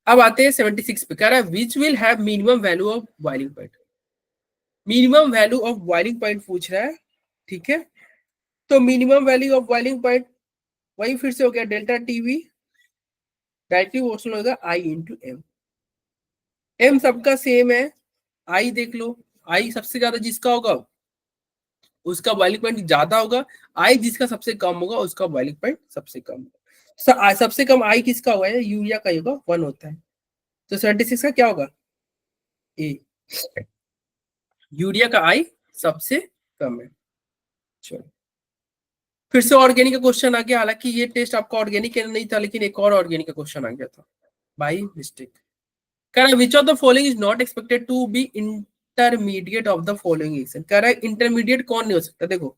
अब आते हैं 76 पे, कह रहा है which will have minimum value of boiling point. Minimum value of boiling point पूछ रहा है, ठीक है। तो minimum value of boiling point वही फिर से हो गया डेल्टा टीवी, डायरेक्टली प्रोपोर्शनल होगा आई इंटू एम। एम सबका सेम है, आई देख लो, आई सबसे ज्यादा जिसका होगा उसका बॉइलिंग पॉइंट ज्यादा होगा, आई जिसका सबसे कम होगा उसका बॉइलिंग पॉइंट सबसे कम होगा। सबसे कम आई किसका होगा, यूरिया का ही होगा, 1 होता है। तो 76 का क्या होगा, ए। यूरिया का आई सबसे कम है। चलो फिर से ऑर्गेनिक का क्वेश्चन आ गया, हालांकि ये टेस्ट आपका ऑर्गेनिक नहीं था, लेकिन एक और ऑर्गेनिक का क्वेश्चन आ गया था बाई मिस्टेक। कह रहा है which of the following is not expected to be intermediate of the following reaction. कह रहा है इंटरमीडिएट कौन नहीं हो सकता, देखो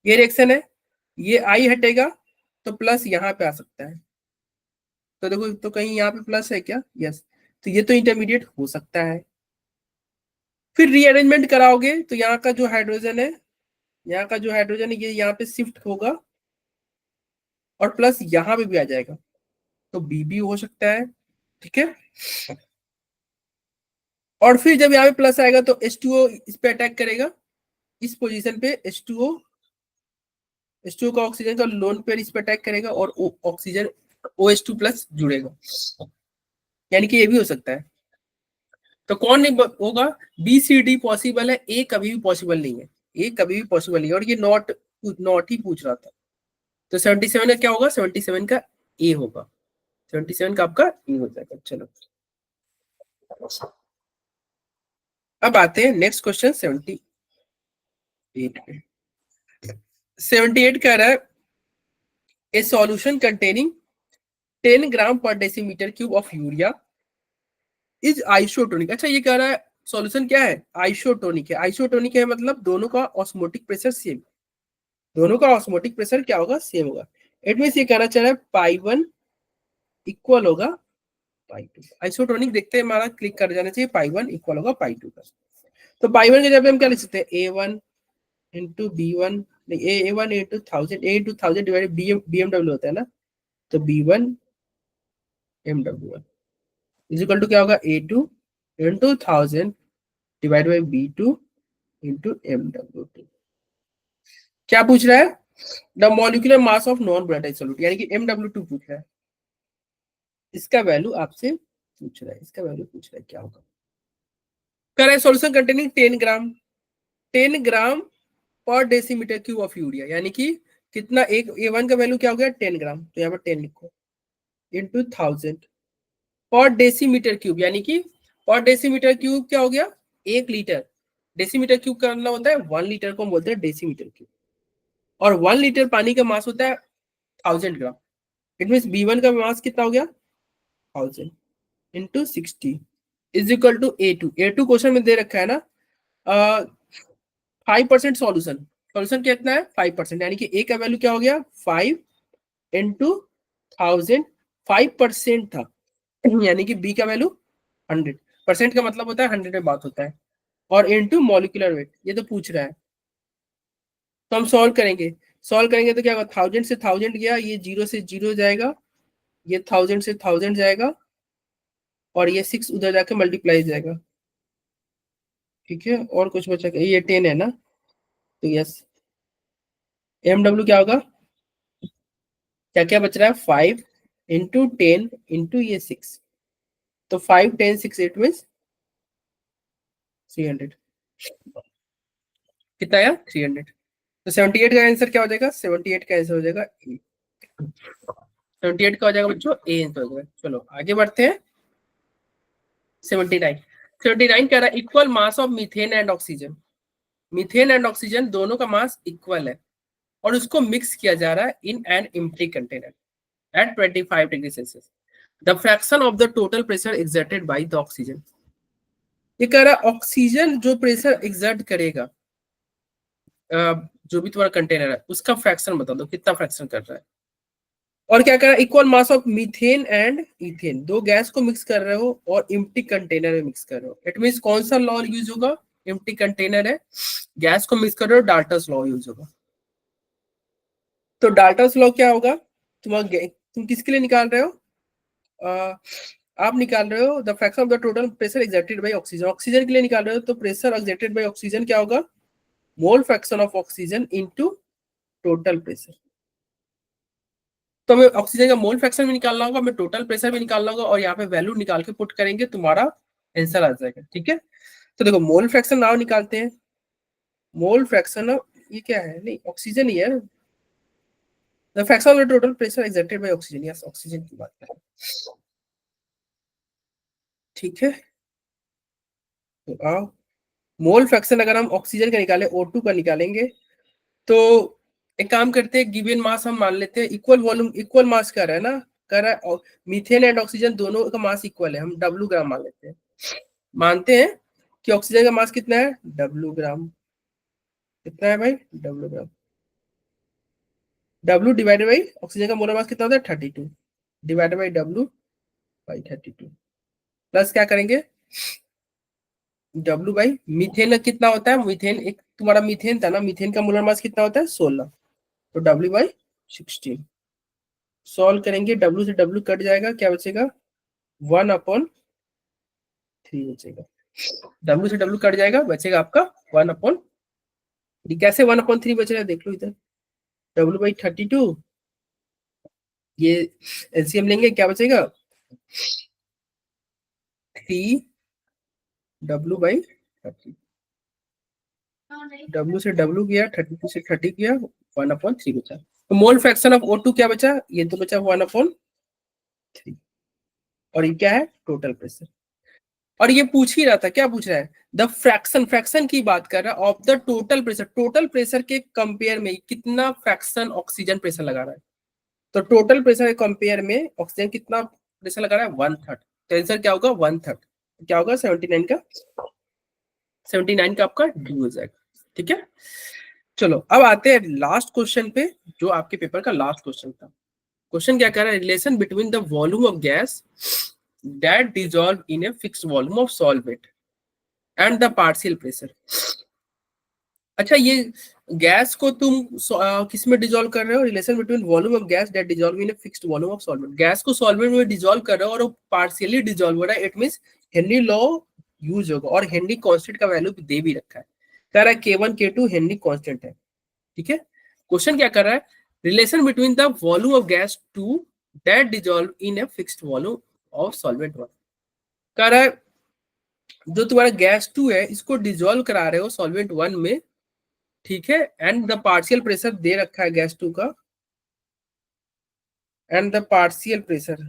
ये रिएक्शन है, ये आई हटेगा तो प्लस यहाँ पे आ सकता है, तो देखो तो कहीं यहाँ पे प्लस है क्या, यस, तो ये तो इंटरमीडिएट हो सकता है। फिर रीअरेंजमेंट कराओगे तो यहाँ का जो हाइड्रोजन है, यहाँ का जो हाइड्रोजन है ये यहाँ पे शिफ्ट होगा और प्लस यहाँ पे भी आ जाएगा, तो बी भी हो सकता है, ठीक है। और फिर जब यहाँ पे प्लस आएगा तो H2O इस पे अटैक करेगा, इस पोजीशन पे H2O का ऑक्सीजन का लोन पेयर इस पे अटैक करेगा और ऑक्सीजन OH2 प्लस जुड़ेगा, यानी कि ये भी हो सकता है। तो कौन नहीं होगा, बी सी डी पॉसिबल है, ए कभी भी पॉसिबल नहीं है, ए कभी भी पॉसिबल नहीं है, और ये नॉट नॉट ही पूछ रहा था। तो 77 का क्या होगा, 77 का ए होगा, 77 का आपका ए हो जाएगा। चलो अब आते हैं नेक्स्ट क्वेश्चन 78 पे। 78 कह रहा है ए सॉल्यूशन कंटेनिंग 10 ग्राम पर decimetre cube of urea is isotonic. अच्छा ये कह रहा है सॉल्यूशन क्या है, आइसोटोनिक है। आइसोटोनिक है मतलब दोनों का ऑस्मोटिक प्रेशर सेम, दोनों का ऑस्मोटिक प्रेशर क्या होगा, सेम होगा। इट मींस ये कहना चाह रहा है पाई 1 इक्वल होगा पाई 2। आइसोटोनिक देखते हैं, हमारा क्लिक कर जाना चाहिए, पाई 1 इक्वल होगा पाई 2 का। तो पाई 1 के जब हम क्या लिख सकते हैं, A1 into B1, A1 into 1000, A into 1000 divided BMW होता है ना, तो B1 MW1 is equal to क्या होगा, A2 into 1000 divide by B2 into MW2। क्या पूछ रहा है, the molecular mass of non volatile solute, यानी कि MW2 पूछ रहा है, इसका वैल्यू आपसे पूछ रहा है, इसका वैल्यू पूछ रहा है क्या होगा। कर है सॉल्यूशन कंटेनिंग 10 ग्राम, 10 ग्राम पर डेसीमीटर क्यूब ऑफ यूरिया, यानी कि कितना, एक A1 का वैल्यू क्या हो गया 10 ग्राम, तो यहाँ पर 10 लिखो इंटू 1000 पर डेसीमीटर क्यूब, यानी कि पर डेसीमीटर क्यूब क्या हो गया, 1 लीटर। डेसीमीटर क्यूब का मतलब होता है 1 लीटर को हम बोलते हैं डेसीमीटर क्यूब, और 1 लीटर पानी का मास होता है 1000 ग्राम। इट मीन B1 का मास कितना हो गया 1000 into 60 is equal to A2। A2 question में दे रखा है ना 5% सॉल्यूशन, सॉल्यूशन कितना है 5%, यानी कि ए का वैल्यू क्या हो गया 5 इंटू 1000, 5% था, यानी कि बी का वैल्यू 100%, का मतलब होता है 100 में बात होता है, और इंटू मॉलिक्यूलर वेट ये तो पूछ रहा है। तो हम सॉल्व करेंगे, सॉल्व करेंगे तो क्या होगा, 1000 से 1000 गया, ये 0 से 0 जाएगा, ये 1000 से 1000 जाएगा, और ये 6 उधर जाके मल्टीप्लाई जाएगा, ठीक है। और कुछ बचा, ये 10 है ना, तो यस MW क्या होगा, क्या क्या बच रहा है 5 इंटू 10 इंटू ये 6, तो 5 10 6 8 में 300, कितना आया 300। तो 78 का आंसर क्या हो जाएगा, 78 का आंसर हो जाएगा ए, 78 का हो जाएगा बच्चों ए आंसर हो जाएगा। चलो आगे बढ़ते हैं 79। 79 कह रहा है equal mass of methane and oxygen, methane and oxygen दोनों का मास इक्वल है और उसको मिक्स किया जा रहा है in an empty container at 25 degree Celsius, the fraction of the total pressure exerted by the oxygen. ये कह रहा है ऑक्सीजन जो प्रेशर एक्सर्ट करेगा जो भी तुम्हारा कंटेनर है उसका फ्रैक्शन बता दो, कितना फ्रैक्शन कर रहा है। और क्या कर रहा है, equal mass of methane and ethane, दो गैस को मिक्स कर रहे हो और एम्प्टी कंटेनर में मिक्स कर रहे हो। इट मींस कौन सा लॉ यूज होगा, एम्प्टी कंटेनर है, गैस को मिक्स कर रहे हो, डाल्टन्स लॉ यूज होगा। तो डाल्टन्स लॉ क्या होगा, तुम किसके लिए निकाल रहे हो, आप निकाल रहे हो the fraction of the total pressure exerted by oxygen, oxygen के लिए निकाल रहे हो, तो प्रेशर एक्सर्टेड बाय ऑक्सीजन क्या होगा, mole fraction of oxygen into total pressure. तो हमें ऑक्सीजन का मोल फ्रैक्शन भी निकालना होगा, हमें टोटल प्रेशर भी निकालना होगा, और यहाँ पे वैल्यू निकाल के पुट करेंगे, तुम्हारा आंसर आ जाएगा। ठीक है, तो देखो मोल फ्रैक्शन नाउ निकालते हैं। मोल फ्रैक्शन ये क्या है, नहीं ऑक्सीजन ही है, the fraction of the total pressure exerted by oxygen, yes oxygen की बात करें। ठीक है, तो आओ मोल फ्रैक्शन अगर हम ऑक्सीजन का निकालें, O2 का निकालेंगे, तो एक काम करते हैं, गिवन मास हम मान लेते हैं, इक्वल वॉल्यूम इक्वल मास कर रहा है ना, कर रहा है, मीथेन एंड ऑक्सीजन दोनों का मास इक्वल है, हम W ग्राम मान लेते हैं, मानते हैं कि ऑक्सीजन का मास कितना है, W ग्राम, कितना है भाई, W gram, W divided by oxygen का मोलर मास कितना होता है 32, divided by W by 32, plus क्या करेंगे, W बाई मीथेन का कितना होता है, मीथेन एक तुम्हारा मीथेन था ना, मीथेन का मोलर मास कितना होता है 16, तो W बाई 16, सॉल्व करेंगे, W से W कट जाएगा, क्या बचेगा 1/3 बचेगा, W से W कट जाएगा, बचेगा आपका 1/3। कैसे 1/3 बच रहा है देख लो इधर, W बाई 32, ये एलसीएम लेंगे, क्या बचेगा 3W बाई 30, W से W गया, 32 से 30 गया, 1/3 बचा, तो मोल फ्रैक्शन ऑफ O2 क्या बचा, ये तो बचा 1/3, और ये क्या है टोटल प्रेशर, और ये पूछ ही रहा था, क्या पूछ रहा है, द फ्रैक्शन, फ्रैक्शन की बात कर रहा है of the total pressure, total pressure के कंपेयर में कितना फ्रैक्शन ऑक्सीजन प्रेशर लगा रहा है, तो टोटल प्रेशर के कंपेयर में ऑक्सीजन कितना प्रेशर लगा रहा है 1/3, तो आंसर क्या होगा 1/3, क्या होगा 79 का आपका डी हो जाएगा। ठीक है, चलो अब आते हैं लास्ट क्वेश्चन पे, जो आपके पेपर का लास्ट क्वेश्चन था। क्वेश्चन क्या कह रहा है, relation between the volume of gas that dissolve in a fixed volume of solvent and the partial pressure. अच्छा, ये गैस को तुम किस में डिसॉल्व कर रहे हो, relation between volume of gas that dissolve in a fixed volume of solvent, gas को सॉल्वेंट में डिसॉल्व कर रहे हो और वो पार्शियली डिसॉल्व हो रहा है, it means Henry law use होगा, और हेनरी कांस्टेंट का वैल्यू दे भी रखा है, कह रहा है K1 K2 हेनरी कांस्टेंट है। ठीक है, क्वेश्चन क्या कर रहा है, relation between the volume of gas 2 that dissolve in a fixed volume of solvent 1, कह रहा है जो तुम्हारा गैस 2 है इसको डिसॉल्व करा रहे हो सॉल्वेंट 1 में, ठीक है, एंड द पार्शियल प्रेशर दे रखा है गैस 2 का, एंड द पार्शियल प्रेशर,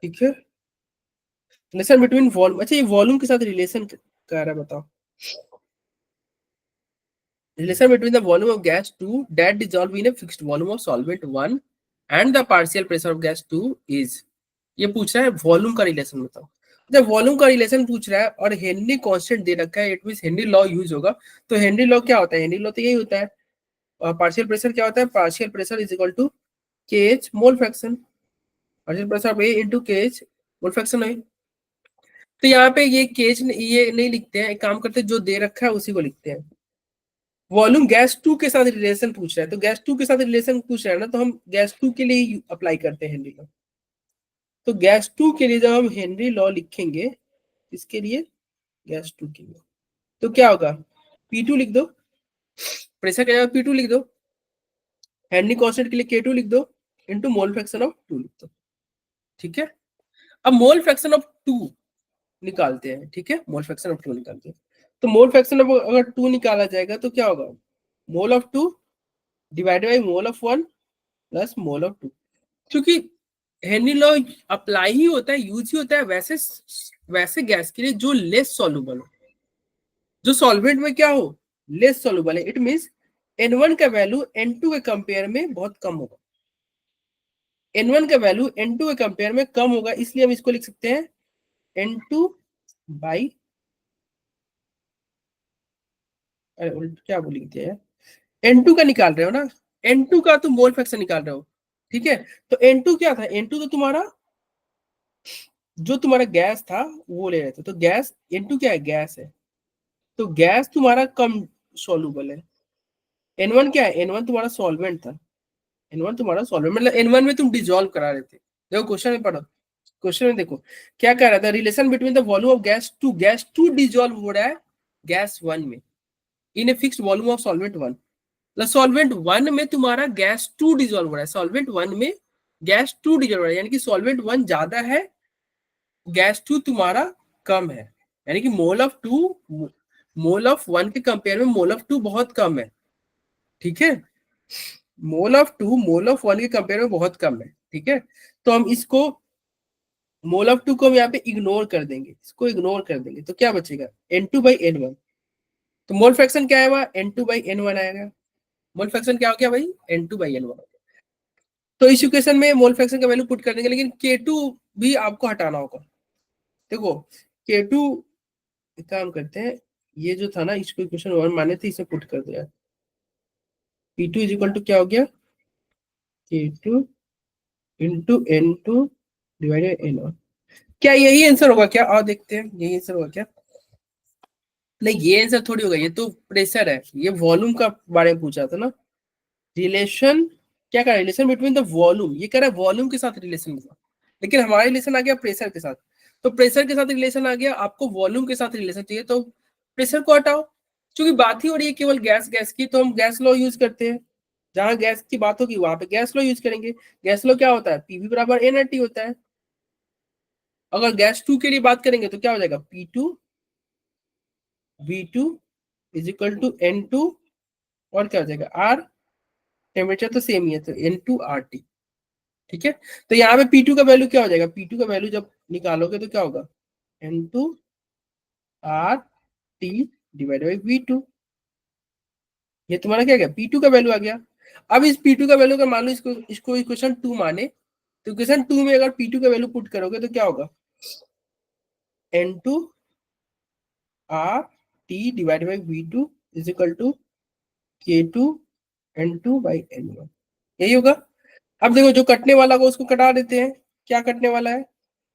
ठीक है, रिलेशन बिटवीन वॉल्यूम, अच्छा ये वॉल्यूम के साथ रिलेशन कर रहा है, बताओ, relation between the volume of gas 2 that dissolve in a fixed volume of solvent 1 and the partial pressure of gas 2 is, ये पूछ रहा है वॉल्यूम का रिलेशन बताओ, जब वॉल्यूम का रिलेशन पूछ रहा है और हेनरी कांस्टेंट दे रखा है, it means Henry law use होगा, तो हेनरी लॉ क्या होता है, हेनरी लॉ तो यही होता है, और पार्शियल प्रेशर क्या होता है, partial pressure is equal to KH mole fraction, partial pressure of A into KH mole fraction है, तो यहाँ पे ये KH ये नहीं लिखते हैं, एक काम करते हैं जो दे रखा है उसी को लिखते हैं, वॉल्यूम गैस 2 के साथ रिलेशन पूछ रहा है, तो गैस 2 के साथ रिलेशन पूछ रहा है ना, तो हम गैस 2 के लिए अप्लाई करते हैं हेनरी लॉ, तो गैस 2 के लिए जब हम हेनरी लॉ लिखेंगे, इसके लिए गैस 2 के लिए, तो क्या होगा P2 लिख दो, प्रेशर क्या होगा P2 लिख दो, हेनरी कांस्टेंट के लिए K2 लिख दो, इनटू मोल फ्रैक्शन ऑफ 2 लिख दो। ठीक है, अब मोल फ्रैक्शन ऑफ 2 निकालते हैं, ठीक है, मोल फ्रैक्शन ऑफ 2 निकालते हैं, तो मोल फ्रैक्शन ऑफ अगर 2 निकाला जाएगा तो क्या होगा, mole of 2 divided by mole of 1 plus mole of 2, क्योंकि हेनरी लॉ अप्लाई ही होता है, यूज ही होता है वैसे वैसे गैस के लिए जो लेस सॉल्युबल हो, जो सॉल्वेंट में क्या हो लेस सॉल्युबल है, इट मींस N1 का वैल्यू N2 के कंपेयर में बहुत कम होगा, N1 का वैल्यू N2 के कंपेयर में कम होगा, इसलिए हम इसको लिख सकते हैं N2 बाई, अरे उल्टा क्या बोल दिया यार, N2 का निकाल रहे हो ना, N2 का तुम मोल फ्रैक्शन निकाल रहे हो, ठीक है, तो N2 क्या था, N2 तो तुम्हारा जो तुम्हारा गैस था वो ले रहे थे, तो गैस N2 क्या है, गैस है, तो गैस तुम्हारा कम सॉल्युबल है, N1 क्या है, N1 तुम्हारा सॉल्वेंट था, N1 तुम्हारा सॉल्वेंट, मतलब N1 में तुम डिजोल्व करा रहे थे। देखो क्वेश्चन में पढ़ो, क्वेश्चन में देखो क्या कह रहा था, relation between the volume of gas two dissolve हो रहा है गैस वन में in a fixed volume of solvent one. Solvent one में तुम्हारा गैस टू डिजोल्व हो रहा है, सॉल्वेंट वन में गैस टू डिजोल्व हो रहा है, यानी कि सॉल्वेंट वन ज्यादा है, गैस टू तुम्हारा कम है, यानी कि मोल ऑफ वन के कंपेयर में मोल ऑफ टू बहुत कम है। ठीक है, मोल ऑफ वन के कंपेयर में बहुत कम है। ठीक है, तो हम इसको मोल ऑफ टू को हम यहाँ पे इग्नोर कर देंगे, इसको इग्नोर कर देंगे, तो क्या बचेगा N2/N1। तो मोल फ्रैक्शन क्या आएगा, N2/N1 आएगा। मोल फ्रैक्शन क्या हो गया भाई, N2/N1। तो इस इक्वेशन में मोल फ्रैक्शन का वैल्यू पुट कर देंगे, लेकिन K2 भी आपको हटाना होगा। देखो K2, एक काम करते हैं, ये जो था ना इसको इक्वेशन 1 माने थे, इसे पुट कर दिया। P2 इज इक्वल टू क्या हो गया, K2 into N2 divided N1। क्या यही आंसर होगा क्या, और देखते हैं यही आंसर होगा क्या। नहीं, ये आंसर थोड़ी होगा, ये तो प्रेशर है, ये वॉल्यूम का बारे में पूछा था ना। रिलेशन क्या कर, रिलेशन बिटवीन द वॉल्यूम, ये कह रहा है वॉल्यूम के साथ रिलेशन के साथ, लेकिन हमारा रिलेशन आ गया प्रेशर के साथ। तो प्रेशर के साथ रिलेशन आ गया, आपको वॉल्यूम के साथ रिलेशन चाहिए, तो प्रेशर को हटाओ। क्योंकि बात ही हो रही है केवल गैस गैस की, तो हम गैस लॉ यूज करते हैं, जहां गैस की बात होगी वहां पे गैस लॉ यूज करेंगे। गैस लॉ क्या होता है, पीवी बराबर एनआरटी होता है। अगर गैस टू के लिए बात करेंगे तो क्या हो जाएगा, P2V2 is equal to N2, और क्या हो जाएगा R, टेम्परेचर तो सेम ही है, तो N2RT। ठीक है, तो यहाँ पे P2 का वैल्यू क्या हो जाएगा, P2 का वैल्यू जब निकालोगे तो क्या होगा, N2RT डिवाइड बाई V2। ये तुम्हारा क्या गया, P2 का वैल्यू आ गया। अब इस P2 का वैल्यू अगर मान लो इसको इक्वेशन 2 माने, तो इक्वेशन 2 में अगर P2 का वैल्यू पुट करोगे तो क्या होगा, N2RT divide by V2 is equal to K2 N2/N1, यही होगा। अब देखो जो कटने वाला होगा उसको कटा देते हैं, क्या कटने वाला है,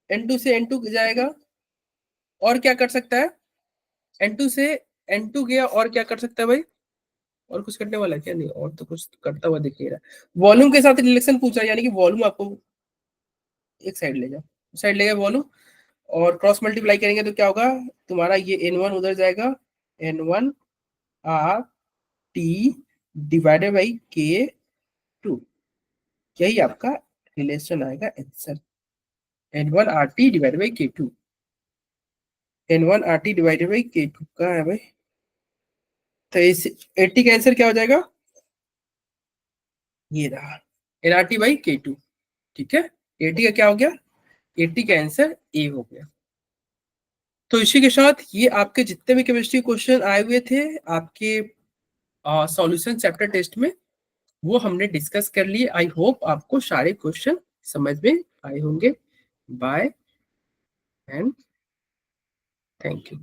N2 से N2 जाएगा, और क्या कर सकता है, N2 से N2 गया, और क्या कर सकता है भाई, और कुछ करने वाला है क्या, नहीं और तो कुछ करता हुआ दिख नहीं रहा। वॉल्यूम के साथ रिलेशन पूछा, यानी कि वॉल्यूम आपको एक साइड ले जाओ, साइड ले गया वॉल्यूम, और क्रॉस मल्टीप्लाई करेंगे तो क्या होगा, तुम्हारा ये N1 उधर जाएगा, N1RT डिवाइडेड बाई K2, यही आपका रिलेशन आएगा answer, N1RT divided by K2। N1RT divided by K2 कहाँ है भाई, तो इस 80 का आंसर क्या हो जाएगा, ये रहा NRT/K2। ठीक है, 80 का क्या हो गया, 80 का आंसर ए हो गया। तो इसी के साथ ये आपके जितने भी केमिस्ट्री क्वेश्चन आए हुए थे आपके सॉल्यूशन चैप्टर टेस्ट में, वो हमने डिस्कस कर लिए। आई होप आपको सारे क्वेश्चन समझ में आए होंगे। Bye and thank you.